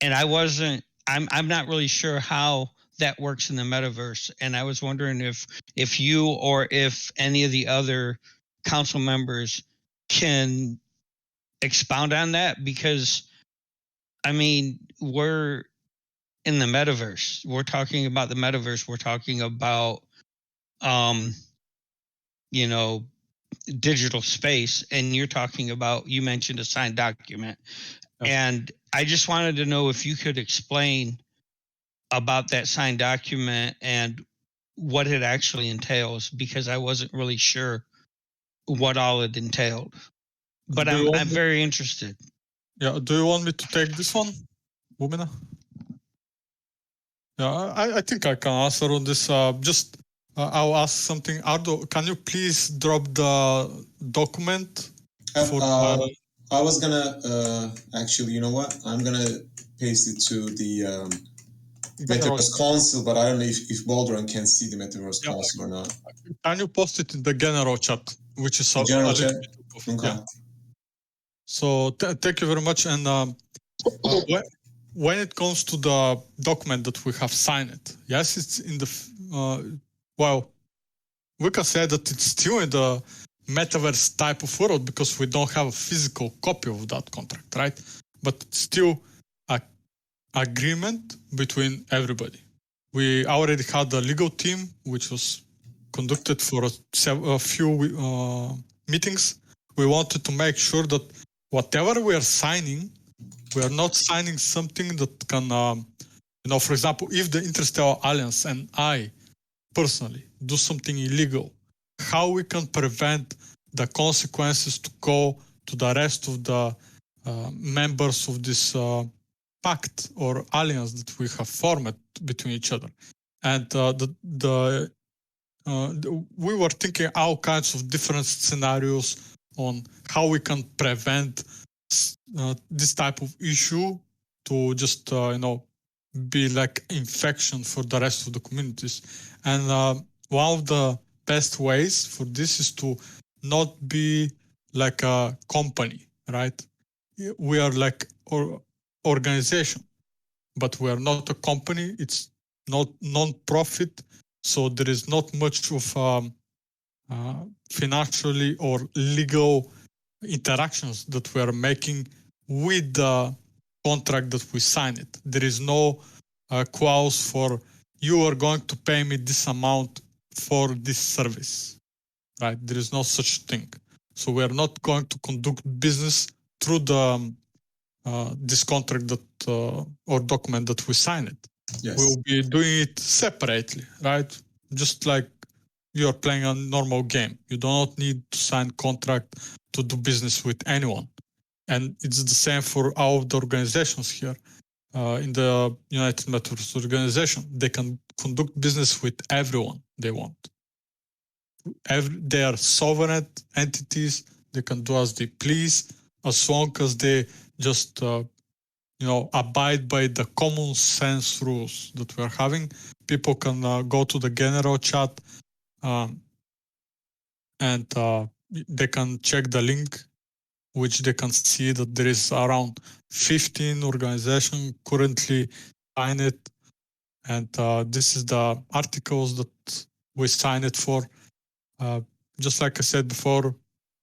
and I'm not really sure how that works in the metaverse, and I was wondering if you or if any of the other council members can expound on that, because I mean, we're in the metaverse. We're talking about the metaverse. We're talking about digital space, and you mentioned a signed document. And I just wanted to know if you could explain about that signed document and what it actually entails, because I wasn't really sure what all it entailed. But I'm very interested. Yeah, do you want me to take this one, Lumina? Yeah, I think I can answer on this. I'll ask something. Ardo, can you please drop the document? I was gonna actually, you know what? I'm gonna paste it to the Metaverse Council, but I don't know if Baldron can see the Metaverse Council or not. Can you post it in the general chat, which is general chat? Okay. Yeah. So thank you very much. And when it comes to the document that we have signed, yes, it's in the we can say that it's still in the metaverse type of world, because we don't have a physical copy of that contract, right? But it's still an agreement between everybody. We already had a legal team, which was conducted for a few meetings. We wanted to make sure that whatever we are signing, we are not signing something that can, for example, if the Interstellar Alliance and I personally do something illegal, how we can prevent the consequences to go to the rest of the members of this pact or alliance that we have formed between each other. And we were thinking all kinds of different scenarios on how we can prevent this type of issue to just, be like infection for the rest of the communities. And one of the best ways for this is to not be like a company, right? We are like an organization, but we are not a company. It's not non-profit, so there is not much of financially or legal interactions that we are making with the contract that we sign it. There is no clause for you are going to pay me this amount for this service, right? There is no such thing. So we are not going to conduct business through the this contract that or document that we sign it. Yes. We'll be doing it separately, right? Just like you're playing a normal game. You do not need to sign contract to do business with anyone. And it's the same for all of the organizations here. In the United Metaverse Organization, they can conduct business with everyone they want. They are sovereign entities. They can do as they please, as long as they just abide by the common sense rules that we're having. People can go to the general chat and they can check the link, which they can see that there is around 15 organizations currently signed it. And this is the articles that we signed it for. Just like I said before,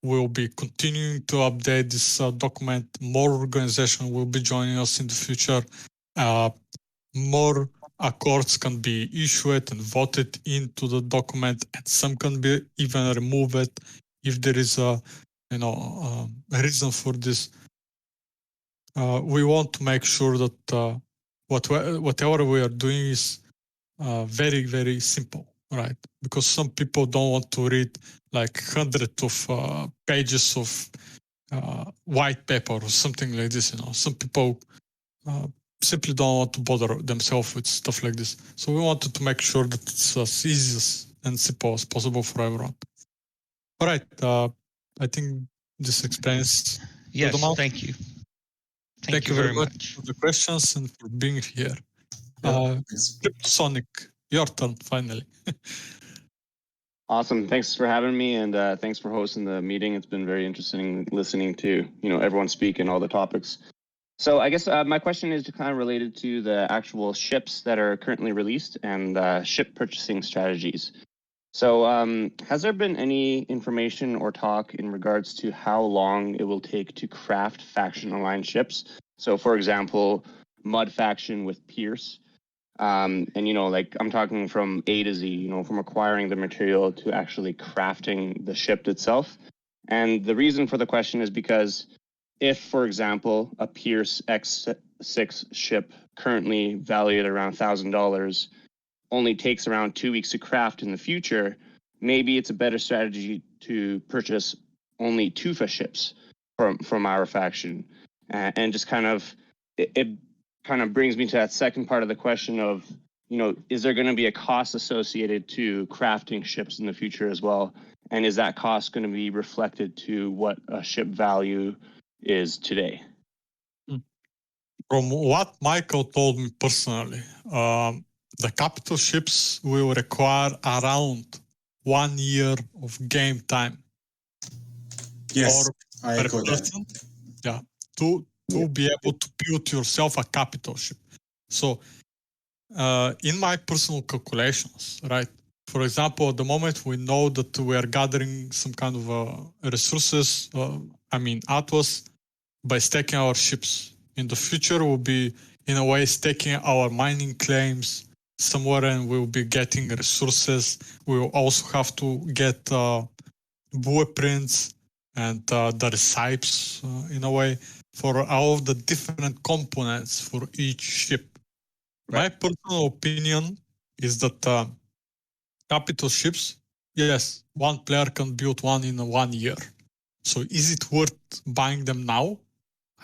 we'll be continuing to update this document. More organizations will be joining us in the future. More accords can be issued and voted into the document, and some can be even removed if there is a reason for this. We want to make sure that whatever we are doing is very, very simple, right? Because some people don't want to read like hundreds of pages of white paper or something like this. Some people simply don't want to bother themselves with stuff like this. So we wanted to make sure that it's as easy and simple as possible for everyone. All right. I think this explains. Yes, thank you. Thank you very much for the questions and for being here. Sonic, your turn finally. Awesome. Thanks for having me, and thanks for hosting the meeting. It's been very interesting listening to everyone speak and all the topics. So I guess my question is kind of related to the actual ships that are currently released and ship purchasing strategies. So has there been any information or talk in regards to how long it will take to craft faction-aligned ships? So for example, Mud faction with Pierce. And like I'm talking from A to Z, from acquiring the material to actually crafting the ship itself. And the reason for the question is because if, for example, a Pierce X6 ship currently valued around $1,000 only takes around 2 weeks to craft in the future, maybe it's a better strategy to purchase only Tufa ships from our faction. And just it kind of brings me to that second part of the question of, is there going to be a cost associated to crafting ships in the future as well? And is that cost going to be reflected to what a ship value is today? From what Michael told me personally, the capital ships will require around 1 year of game time. Yes, I per echo person, that. to be able to build yourself a capital ship. So in my personal calculations, right? For example, at the moment we know that we are gathering some kind of resources, Atlas, by staking our ships. In the future, we'll be, in a way, staking our mining claims somewhere, and we'll be getting resources. We will also have to get blueprints and the recipes, in a way, for all of the different components for each ship. My personal opinion is that capital ships, yes, one player can build one in 1 year. So is it worth buying them now?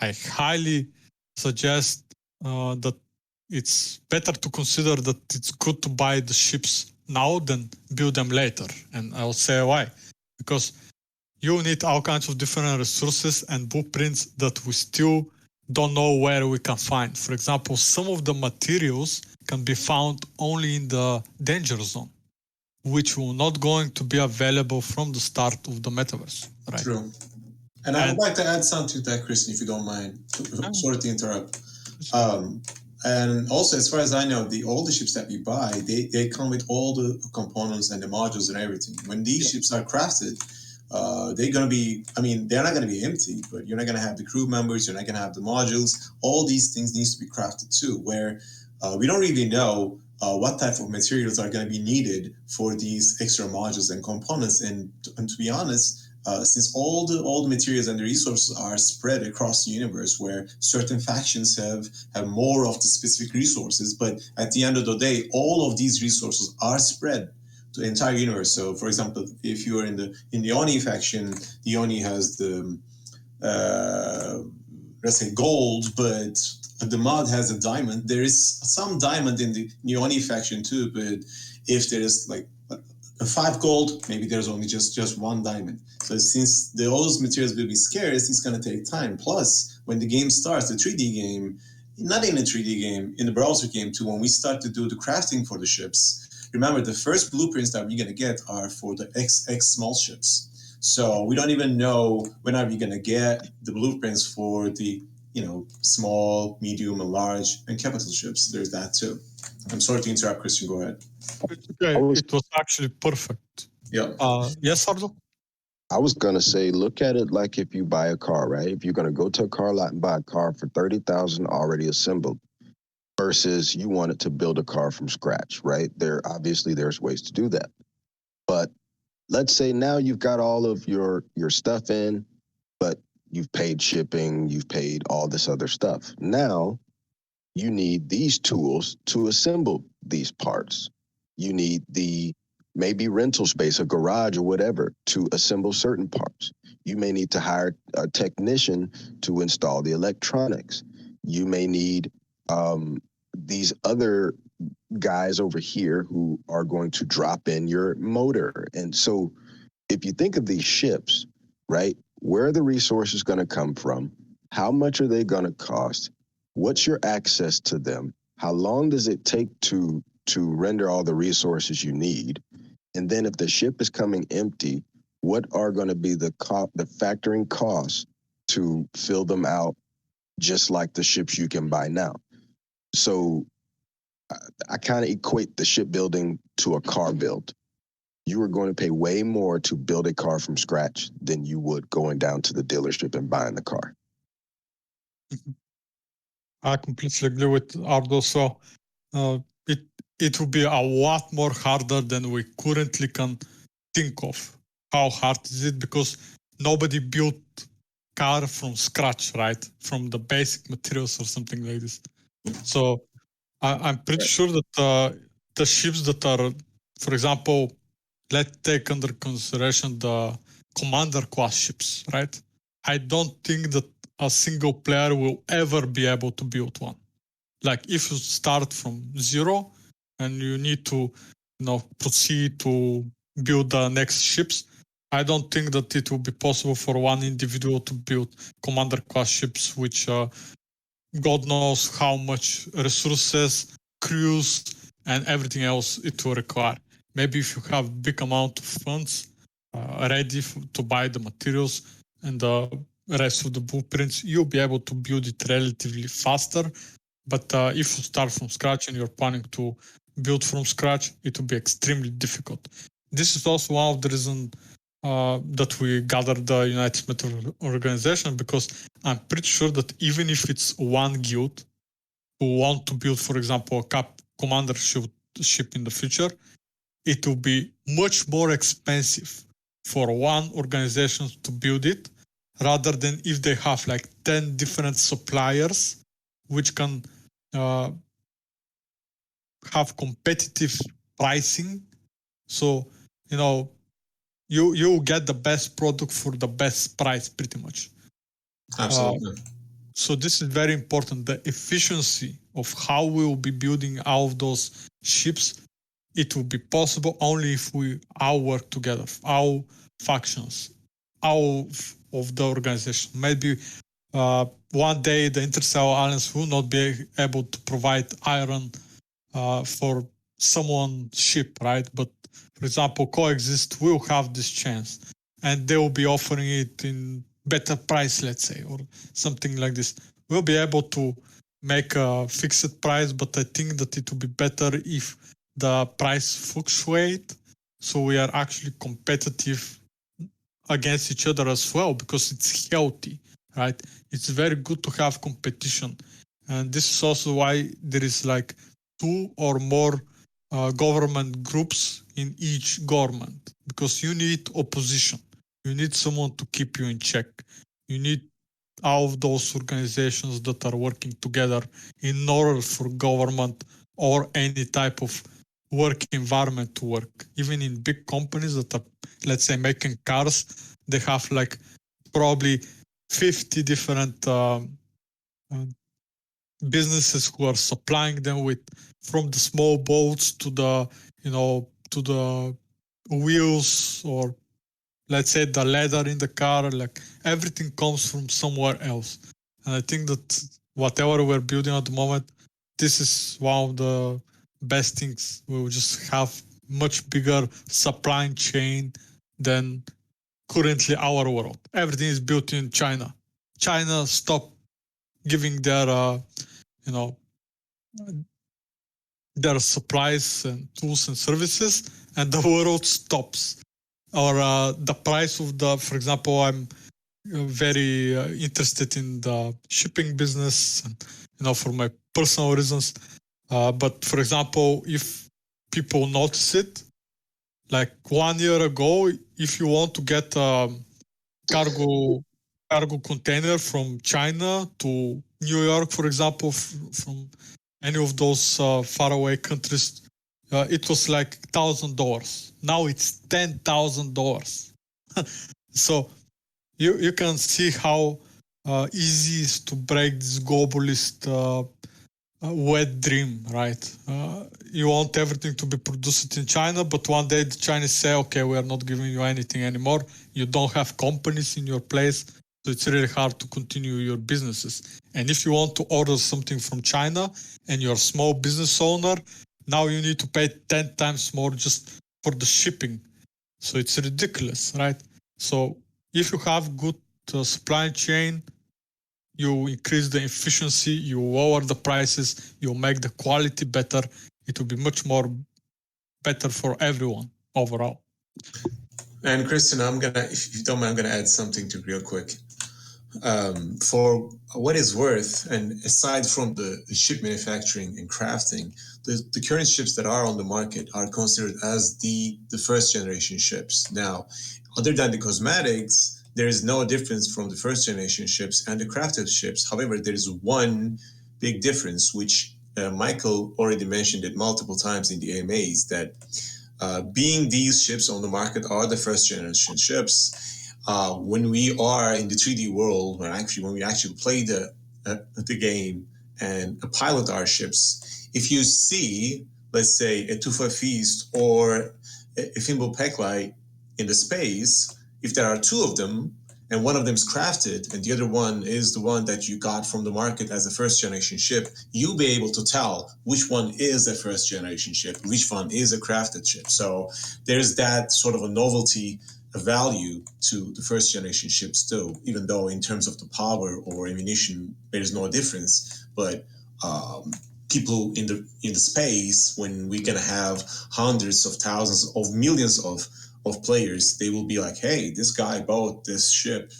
I highly suggest that it's better to consider that it's good to buy the ships now than build them later. And I'll say why. Because you need all kinds of different resources and blueprints that we still don't know where we can find. For example, some of the materials can be found only in the danger zone, which will not going to be available from the start of the metaverse. Right? True. And I would like to add something to that, Christian, if you don't mind. Sorry to interrupt. And also, as far as I know, all the ships that we buy, they come with all the components and the modules and everything. When these ships are crafted, they're going to be, they're not going to be empty, but you're not going to have the crew members, you're not going to have the modules. All these things needs to be crafted too, where we don't really know what type of materials are going to be needed for these extra modules and components. And to be honest, since all the materials and the resources are spread across the universe, where certain factions have more of the specific resources, but at the end of the day, all of these resources are spread to the entire universe. So, for example, if you are in the Oni faction, the Oni has the let's say gold, but the mod has a diamond. There is some diamond in the Oni faction too, but if there is like 5 gold, maybe there's only just 1 diamond. So since those materials will be scarce, it's going to take time. Plus, when the game starts, the 3D game, not in a 3D game, in the browser game too, when we start to do the crafting for the ships, remember the first blueprints that we're going to get are for the XX small ships. So we don't even know when are we going to get the blueprints for the small, medium, and large, and capital ships. There's that too. I'm sorry to interrupt, Christian. Go ahead. Okay, it was actually perfect. Yeah. Yes, Ardo? I was going to say, look at it like if you buy a car, right? If you're going to go to a car lot and buy a car for $30,000 already assembled versus you wanted to build a car from scratch, right? There's ways to do that. But let's say now you've got all of your stuff in, but you've paid shipping, you've paid all this other stuff. Now you need these tools to assemble these parts. You need the maybe rental space, a garage or whatever, to assemble certain parts. You may need to hire a technician to install the electronics. You may need these other guys over here who are going to drop in your motor. And so if you think of these ships, right, where are the resources going to come from? How much are they going to cost? What's your access to them? How long does it take to render all the resources you need? And then if the ship is coming empty, what are going to be the factoring costs to fill them out, just like the ships you can buy now? So I kind of equate the shipbuilding to a car build. You are going to pay way more to build a car from scratch than you would going down to the dealership and buying the car. I completely agree with Ardo. So it will be a lot more harder than we currently can think of. How hard is it? Because nobody built car from scratch, right? From the basic materials or something like this. So I'm pretty sure that the ships that are, for example, let's take under consideration the commander class ships, right? I don't think that a single player will ever be able to build one. Like if you start from zero and you need to, proceed to build the next ships, I don't think that it will be possible for one individual to build commander class ships, which God knows how much resources, crews, and everything else it will require. Maybe if you have big amount of funds ready to buy the materials and the rest of the blueprints, you'll be able to build it relatively faster. But if you start from scratch and you're planning to build from scratch, it will be extremely difficult. This is also one of the reasons that we gathered the United Metaverse Organization, because I'm pretty sure that even if it's one guild who want to build, for example, a commander ship in the future, it will be much more expensive for one organization to build it, rather than if they have like 10 different suppliers which can have competitive pricing. So, you get the best product for the best price, pretty much. Absolutely. So this is very important. The efficiency of how we will be building all of those ships, it will be possible only if we all work together, all factions, all of the organization. Maybe one day the Interstellar Alliance will not be able to provide iron for someone's ship, right? But for example, Coexist will have this chance, and they will be offering it in better price, let's say, or something like this. We'll be able to make a fixed price, but I think that it will be better if the price fluctuate, so we are actually competitive against each other as well, because it's healthy, right? It's very good to have competition. And this is also why there is like 2 or more government groups in each government, because you need opposition. You need someone to keep you in check. You need all of those organizations that are working together in order for government or any type of work environment to work. Even in big companies that are, let's say, making cars, they have like probably 50 different businesses who are supplying them with, from the small boats to the, to the wheels, or let's say the leather in the car. Like everything comes from somewhere else. And I think that whatever we're building at the moment, this is one of the best things. We will just have much bigger supply chain than currently our world. Everything is built in China. China stopped giving their, their supplies and tools and services, and the world stops. Or the price of the, for example, I'm very interested in the shipping business, and for my personal reasons. But for example, if people notice it, like 1 year ago, if you want to get a cargo container from China to New York, for example, from any of those faraway countries, it was like $1,000. Now it's $10,000. So you can see how easy it is to break this globalist wet dream, right? You want everything to be produced in China, but one day the Chinese say, okay, we are not giving you anything anymore. You don't have companies in your place, so it's really hard to continue your businesses. And if you want to order something from China and you're a small business owner, now you need to pay 10 times more just for the shipping. So it's ridiculous, right? So if you have good supply chain, you increase the efficiency, you lower the prices, you make the quality better. It will be much more better for everyone overall. And Kristen, if you don't mind, I'm gonna add something to real quick. For what is worth, and aside from the ship manufacturing and crafting, the current ships that are on the market are considered as the first generation ships. Now, other than the cosmetics, there is no difference from the first generation ships and the crafted ships. However, there is one big difference, which Michael already mentioned it multiple times in the AMAs, that being these ships on the market are the first generation ships, when we are in the 3D world, when we actually play the game and pilot our ships, if you see, let's say, a Tufa Feast or a Fimbo Peklai in the space, if there are two of them, and one of them is crafted, and the other one is the one that you got from the market as a first-generation ship, you'll be able to tell which one is a first-generation ship, which one is a crafted ship. So there's that sort of a novelty, a value to the first-generation ships too, even though in terms of the power or ammunition, there is no difference. But people in the space, when we're gonna have hundreds of thousands of millions of players, they will be like, hey, this guy bought this ship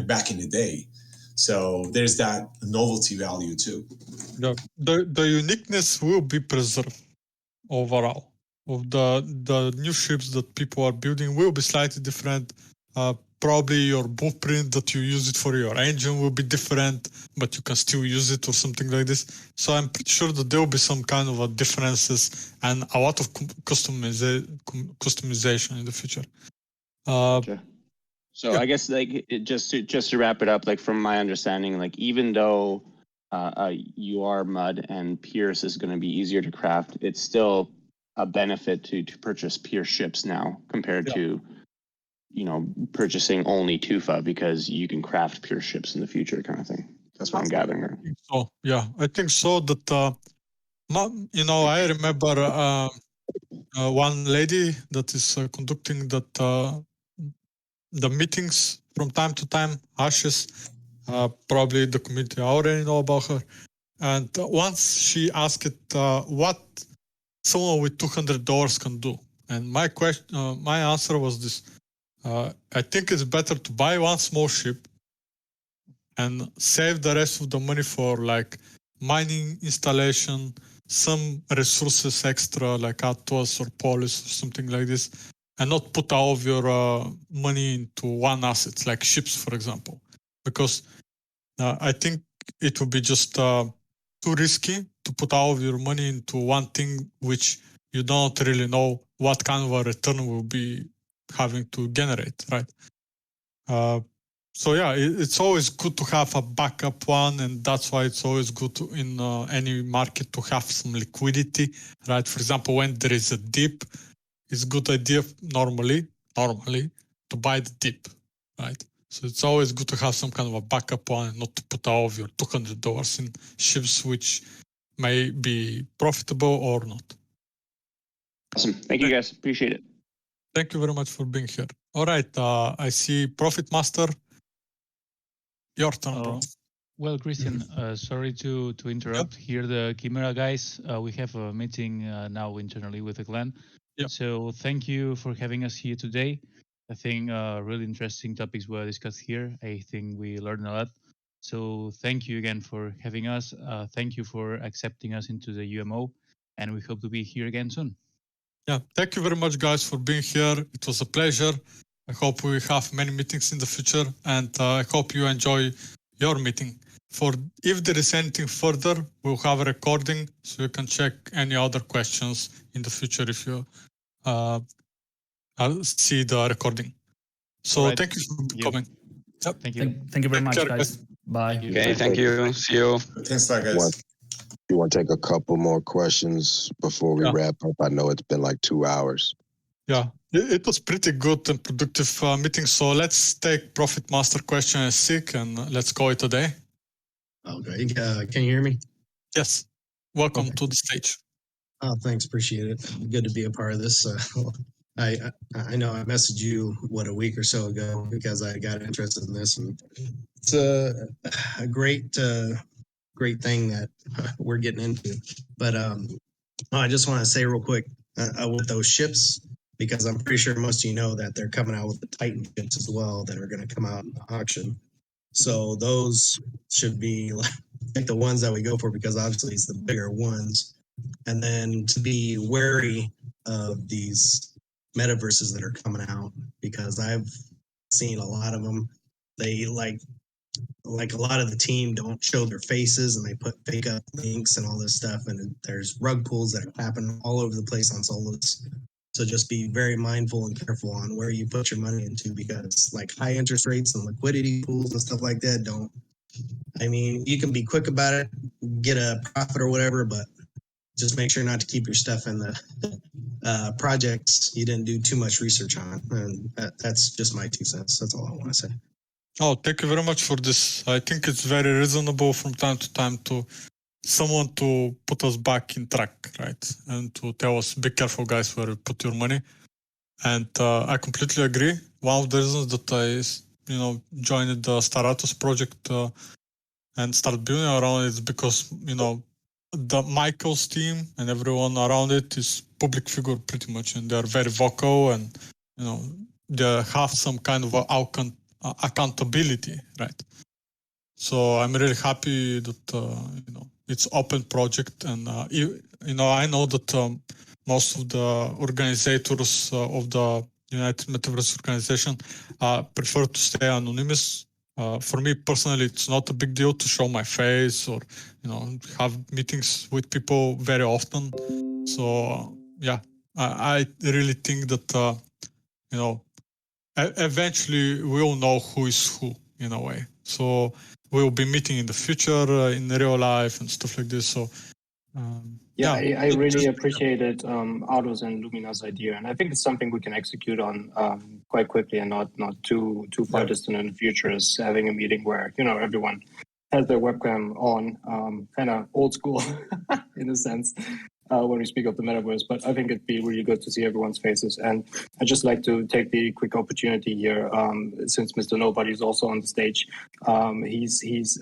back in the day. So there's that novelty value too. Yeah, the uniqueness will be preserved overall. Of the new ships that people are building will be slightly different. Probably your blueprint that you use it for your engine will be different, but you can still use it or something like this. So I'm pretty sure that there will be some kind of differences and a lot of customization in the future. Sure. So yeah. I guess just to wrap it up, from my understanding, even though you are mud and Pierce is going to be easier to craft, it's still a benefit to purchase Pierce ships now compared to purchasing only Tufa, because you can craft Pierce ships in the future, kind of thing. That's what I'm gathering. So yeah, I think so. That I remember one lady that is conducting the meetings from time to time. Ashes, probably the community already know about her. And once she asked what someone with $200 can do, and my answer was this. I think it's better to buy one small ship and save the rest of the money for mining installation, some resources extra like Atos or Polis or something like this, and not put all of your money into one asset, like ships, for example, because I think it would be just too risky to put all of your money into one thing which you don't really know what kind of a return will be having to generate, right? So yeah, it's always good to have a backup one, and that's why it's always good to, in any market, to have some liquidity, right? For example, when there is a dip, it's a good idea normally to buy the dip, right? So it's always good to have some kind of a backup one and not to put all of your $200 in ships which may be profitable or not. Awesome. Thank you, guys. Appreciate it. Thank you very much for being here. All right, I see Profit Master. Your turn, bro. Well, Christian, sorry to interrupt. Here, the Chimera guys, we have a meeting now internally with the clan. Yep. So thank you for having us here today. I think really interesting topics were discussed here. I think we learned a lot. So thank you again for having us. Thank you for accepting us into the UMO, and we hope to be here again soon. Yeah, thank you very much, guys, for being here. It was a pleasure. I hope we have many meetings in the future, and I hope you enjoy your meeting. For if there is anything further, we'll have a recording, so you can check any other questions in the future if you see the recording. So right. thank you for coming. Yep. Thank you. Thank you very much, guys. Bye. Okay, thank you. See you. Thanks, guys. You want to take a couple more questions before we wrap up? I know it's been like 2 hours. Yeah, it was pretty good and productive meeting. So let's take Profit Master question as sick, and let's call it a day. Okay, can you hear me? Yes. Welcome to the stage. Oh, thanks, appreciate it. Good to be a part of this. I know I messaged you a week or so ago because I got interested in this, and it's a great thing that we're getting into. But I just want to say real quick with those ships, because I'm pretty sure most of you know that they're coming out with the Titan ships as well that are going to come out in the auction. So those should be like the ones that we go for, because obviously it's the bigger ones. And then to be wary of these metaverses that are coming out, because I've seen a lot of them. They like a lot of the team don't show their faces, and they put fake up links and all this stuff. And there's rug pulls that happen all over the place on solos. So just be very mindful and careful on where you put your money into, because like high interest rates and liquidity pools and stuff like that you can be quick about it, get a profit or whatever, but just make sure not to keep your stuff in the projects you didn't do too much research on. And that's just my 2 cents. That's all I want to say. Oh, thank you very much for this. I think it's very reasonable from time to time to someone to put us back in track, right? And to tell us, be careful, guys, where you put your money. And I completely agree. One of the reasons that I, joined the Star Atlas project and started building around it is because, the Michael's team and everyone around it is public figure pretty much, and they're very vocal, and, they have some kind of accountability, right? So I'm really happy that, it's open project, and I know that most of the organizers of the United Metaverse Organization prefer to stay anonymous. For me personally, it's not a big deal to show my face or have meetings with people very often. So yeah, I really think that eventually we'll know who is who in a way. So we'll be meeting in the future in real life and stuff like this. So I really appreciated Ardo's and Lumina's idea, and I think it's something we can execute on quite quickly and not too far distant in the future. Is having a meeting where everyone has their webcam on, kind of old school in a sense when we speak of the metaverse. But I think it'd be really good to see everyone's faces, and I'd just like to take the quick opportunity here, since Mr. Nobody is also on the stage. He's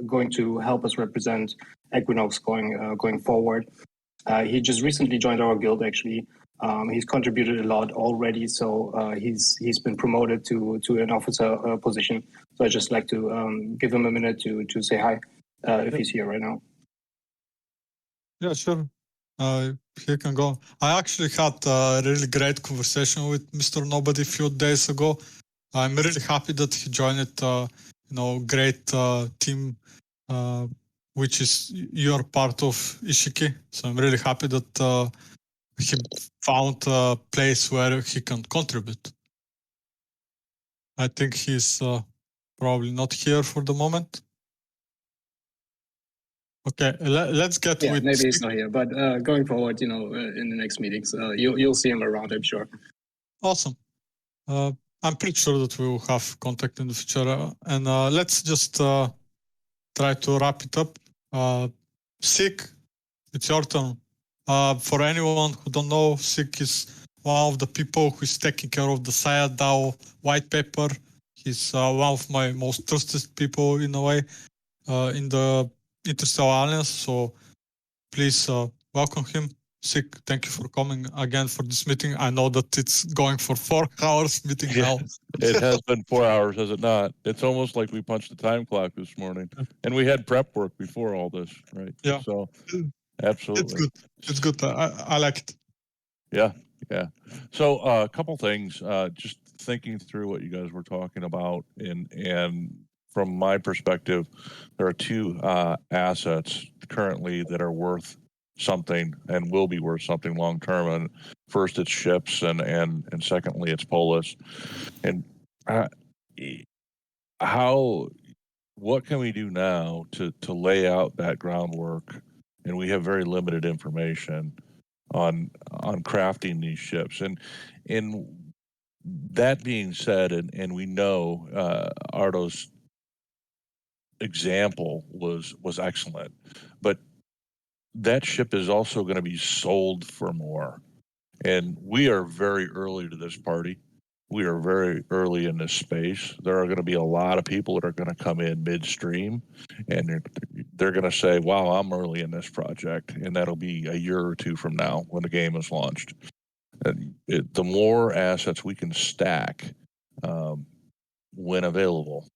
going to help us represent Equinox going forward. He just recently joined our guild, actually. He's contributed a lot already, so he's been promoted to an officer position. So I'd just like to give him a minute to say hi if he's here right now. Yeah, sure. He can go. I actually had a really great conversation with Mr. Nobody a few days ago. I'm really happy that he joined great team, which is you're part of Ishiki. So I'm really happy that he found a place where he can contribute. I think he's probably not here for the moment. Okay, let's get with. Maybe he's not here, but going forward, in the next meetings, you'll see him around, I'm sure. Awesome. I'm pretty sure that we will have contact in the future. And let's just try to wrap it up. Sik, it's your turn. For anyone who don't know, Sik is one of the people who is taking care of the Saya DAO white paper. He's one of my most trusted people in a way in the Interstellar Alliance. So please welcome him. Sik, thank you for coming again for this meeting. I know that it's going for 4 hours meeting now. It has been 4 hours, has it not? It's almost like we punched the time clock this morning. And we had prep work before all this, right? Yeah. So, absolutely. It's good. It's good. I like it. Yeah. So a couple things, just thinking through what you guys were talking about, and from my perspective, there are 2 assets currently that are worth something and will be worth something long term. And first it's ships, and secondly it's Polis. And what can we do now to lay out that groundwork? And we have very limited information on crafting these ships. And that being said, and we know Ardo's example was excellent, but that ship is also going to be sold for more. And we are very early to this party. We are very early in this space. There are going to be a lot of people that are going to come in midstream, and they're going to say, wow, I'm early in this project. And that'll be a year or 2 from now when the game is launched. And the more assets we can stack when available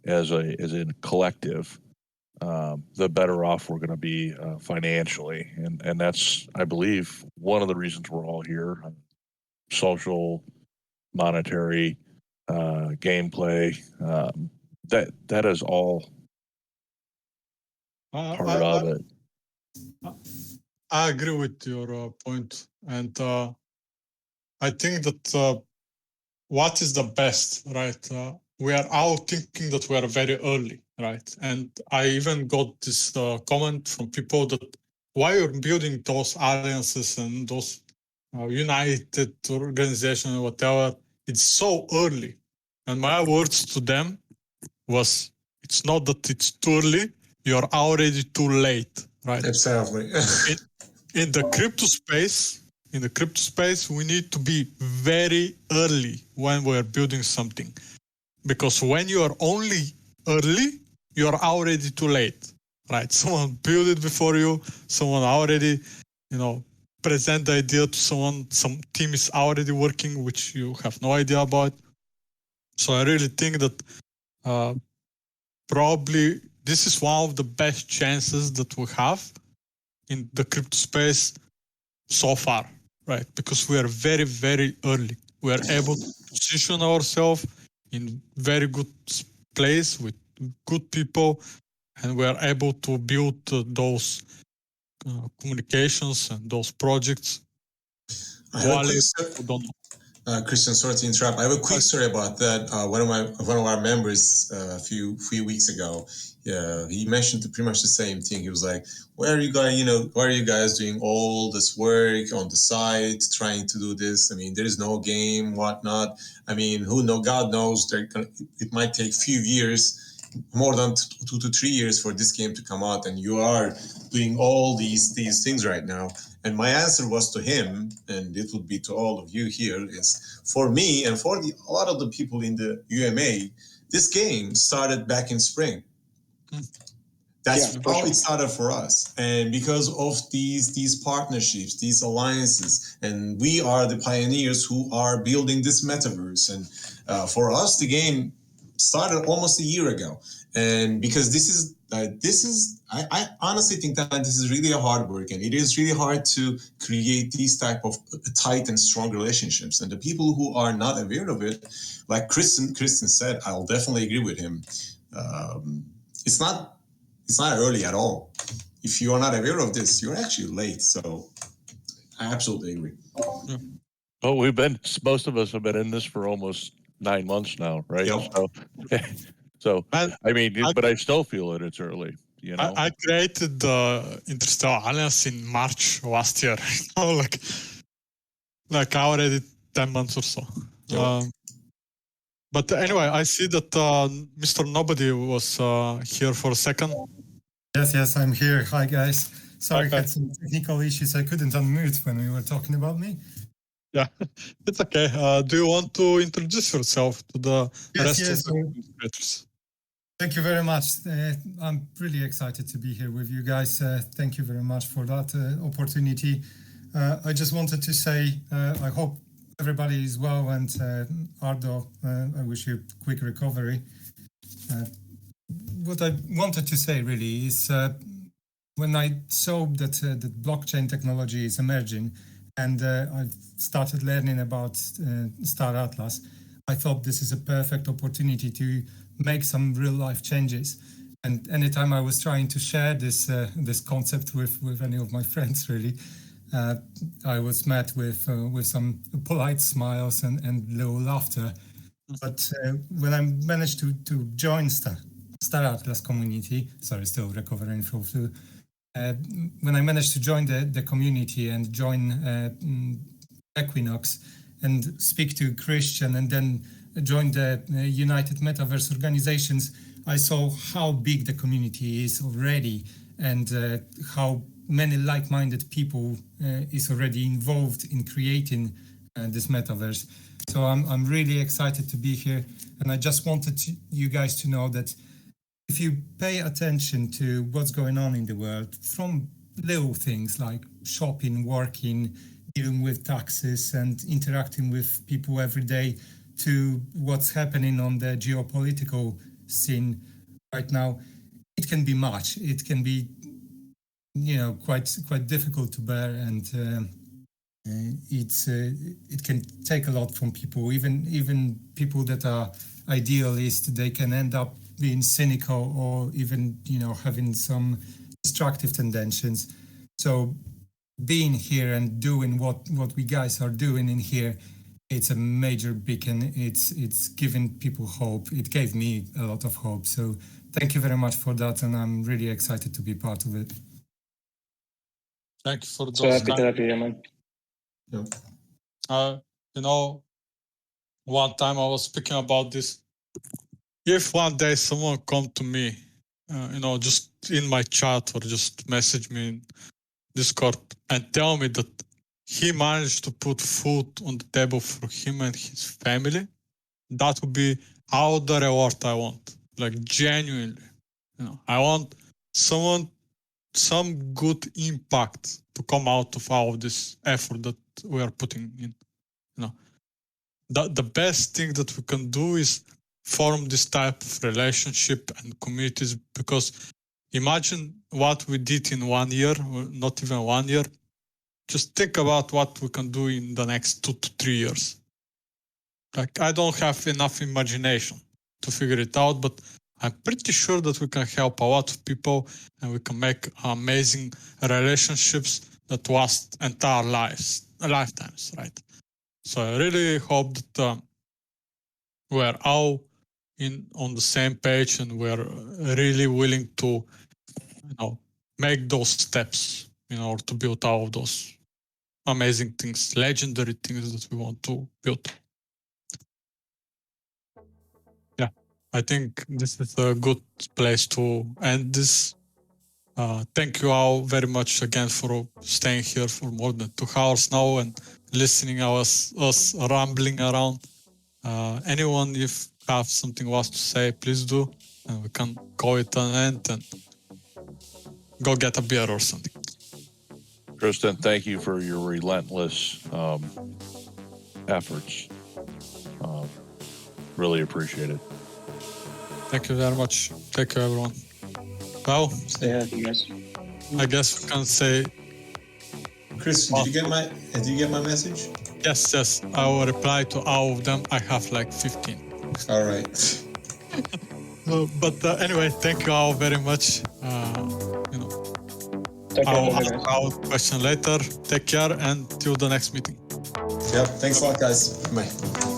as a collective, the better off we're going to be financially. And that's, I believe, one of the reasons we're all here. Social, monetary, gameplay, that is all part of it. I agree with your point. And I think that what is the best, right? We are all thinking that we are very early, right? And I even got this comment from people that why you're building those alliances and those United Organizations, whatever, it's so early. And my words to them was, it's not that it's too early, you're already too late, right? Exactly. in the crypto space, we need to be very early when we're building something. Because when you are only early, you're already too late, right? Someone built it before you, someone already, present the idea to someone, some team is already working, which you have no idea about. So I really think that probably this is one of the best chances that we have in the crypto space so far, right? Because we are very, very early. We are able to position ourselves in very good place with good people, and we are able to build those communications and those projects. Christian, sorry to interrupt. I have a quick story about that. One of our members a few weeks ago, he mentioned pretty much the same thing. He was like, "Why are you guys doing all this work on the side, trying to do this? I mean, there is no game, whatnot. I mean, God knows, it might take few years, more than 2 to 3 years for this game to come out, and you are doing all these things right now." And my answer was to him, and it would be to all of you here, is for me and for a lot of the people in the UMA, this game started back in spring. That's how it started for us. And because of these partnerships, these alliances, and we are the pioneers who are building this metaverse. And for us, the game started almost a year ago, and because this is I honestly think that this is really a hard work, and it is really hard to create these type of tight and strong relationships. And the people who are not aware of it, like Kristen said, I'll definitely agree with him. It's not early at all. If you are not aware of this, you're actually late. So I absolutely agree. Well, most of us have been in this for almost 9 months now, right? Yep. So I mean, but I still feel that it's early. You know, I created the Interstellar Alliance in March last year. like already 10 months or so. But anyway, I see that Mr. Nobody was here for a second. Yes, I'm here. Hi, guys. Sorry, I had some technical issues. I couldn't unmute when we were talking about me. Yeah, it's okay. Do you want to introduce yourself to the rest of the creators? Thank you very much. I'm really excited to be here with you guys. Thank you very much for that opportunity. I just wanted to say, I hope everybody is well, and Ardo, I wish you a quick recovery. What I wanted to say really is when I saw that the blockchain technology is emerging, and I started learning about Star Atlas, I thought this is a perfect opportunity to make some real life changes. And anytime I was trying to share this this concept with any of my friends, really, I was met with some polite smiles and low laughter. But when I managed to join Star Atlas community, sorry, still recovering from flu. When I managed to join the community and join Equinox and speak to Christian and then join the United Metaverse Organizations, I saw how big the community is already and how many like-minded people is already involved in creating this metaverse. So I'm really excited to be here, and I just wanted you guys to know that if you pay attention to what's going on in the world, from little things like shopping, working, dealing with taxes and interacting with people every day, to what's happening on the geopolitical scene right now, it can be much. It can be, quite difficult to bear, and it can take a lot from people. Even people that are idealists, they can end up being cynical or even having some destructive tendencies. So being here and doing what we guys are doing in here, it's a major beacon. It's giving people hope. It gave me a lot of hope. So thank you very much for that, and I'm really excited to be part of it. Thank you for those. So happy to have you here, man. One time I was speaking about this. If one day someone come to me, just in my chat or just message me in Discord and tell me that he managed to put food on the table for him and his family, that would be all the reward I want. Like genuinely, I want some good impact to come out of all of this effort that we are putting in. The best thing that we can do is form this type of relationship and communities, because imagine what we did in 1 year, or not even 1 year. Just think about what we can do in the next 2 to 3 years. Like, I don't have enough imagination to figure it out, but I'm pretty sure that we can help a lot of people and we can make amazing relationships that last entire lifetimes, right? So I really hope that we're all on the same page and we're really willing to, make those steps in order to build all of those amazing things, legendary things that we want to build. Yeah, I think this is a good place to end this. Thank you all very much again for staying here for more than 2 hours now and listening us rambling around. Anyone, if have something else to say, please do, and we can call it an end and go get a beer or something. Kristen, thank you for your relentless efforts. Really appreciate it. Thank you very much. Thank you, everyone. Well, yes. I guess we can say. Chris, did you get my message? Yes. I will reply to all of them. I have like 15. All right. But anyway, thank you all very much. I'll ask our question later. Take care and till the next meeting. Yep. Thanks a lot, guys. Bye.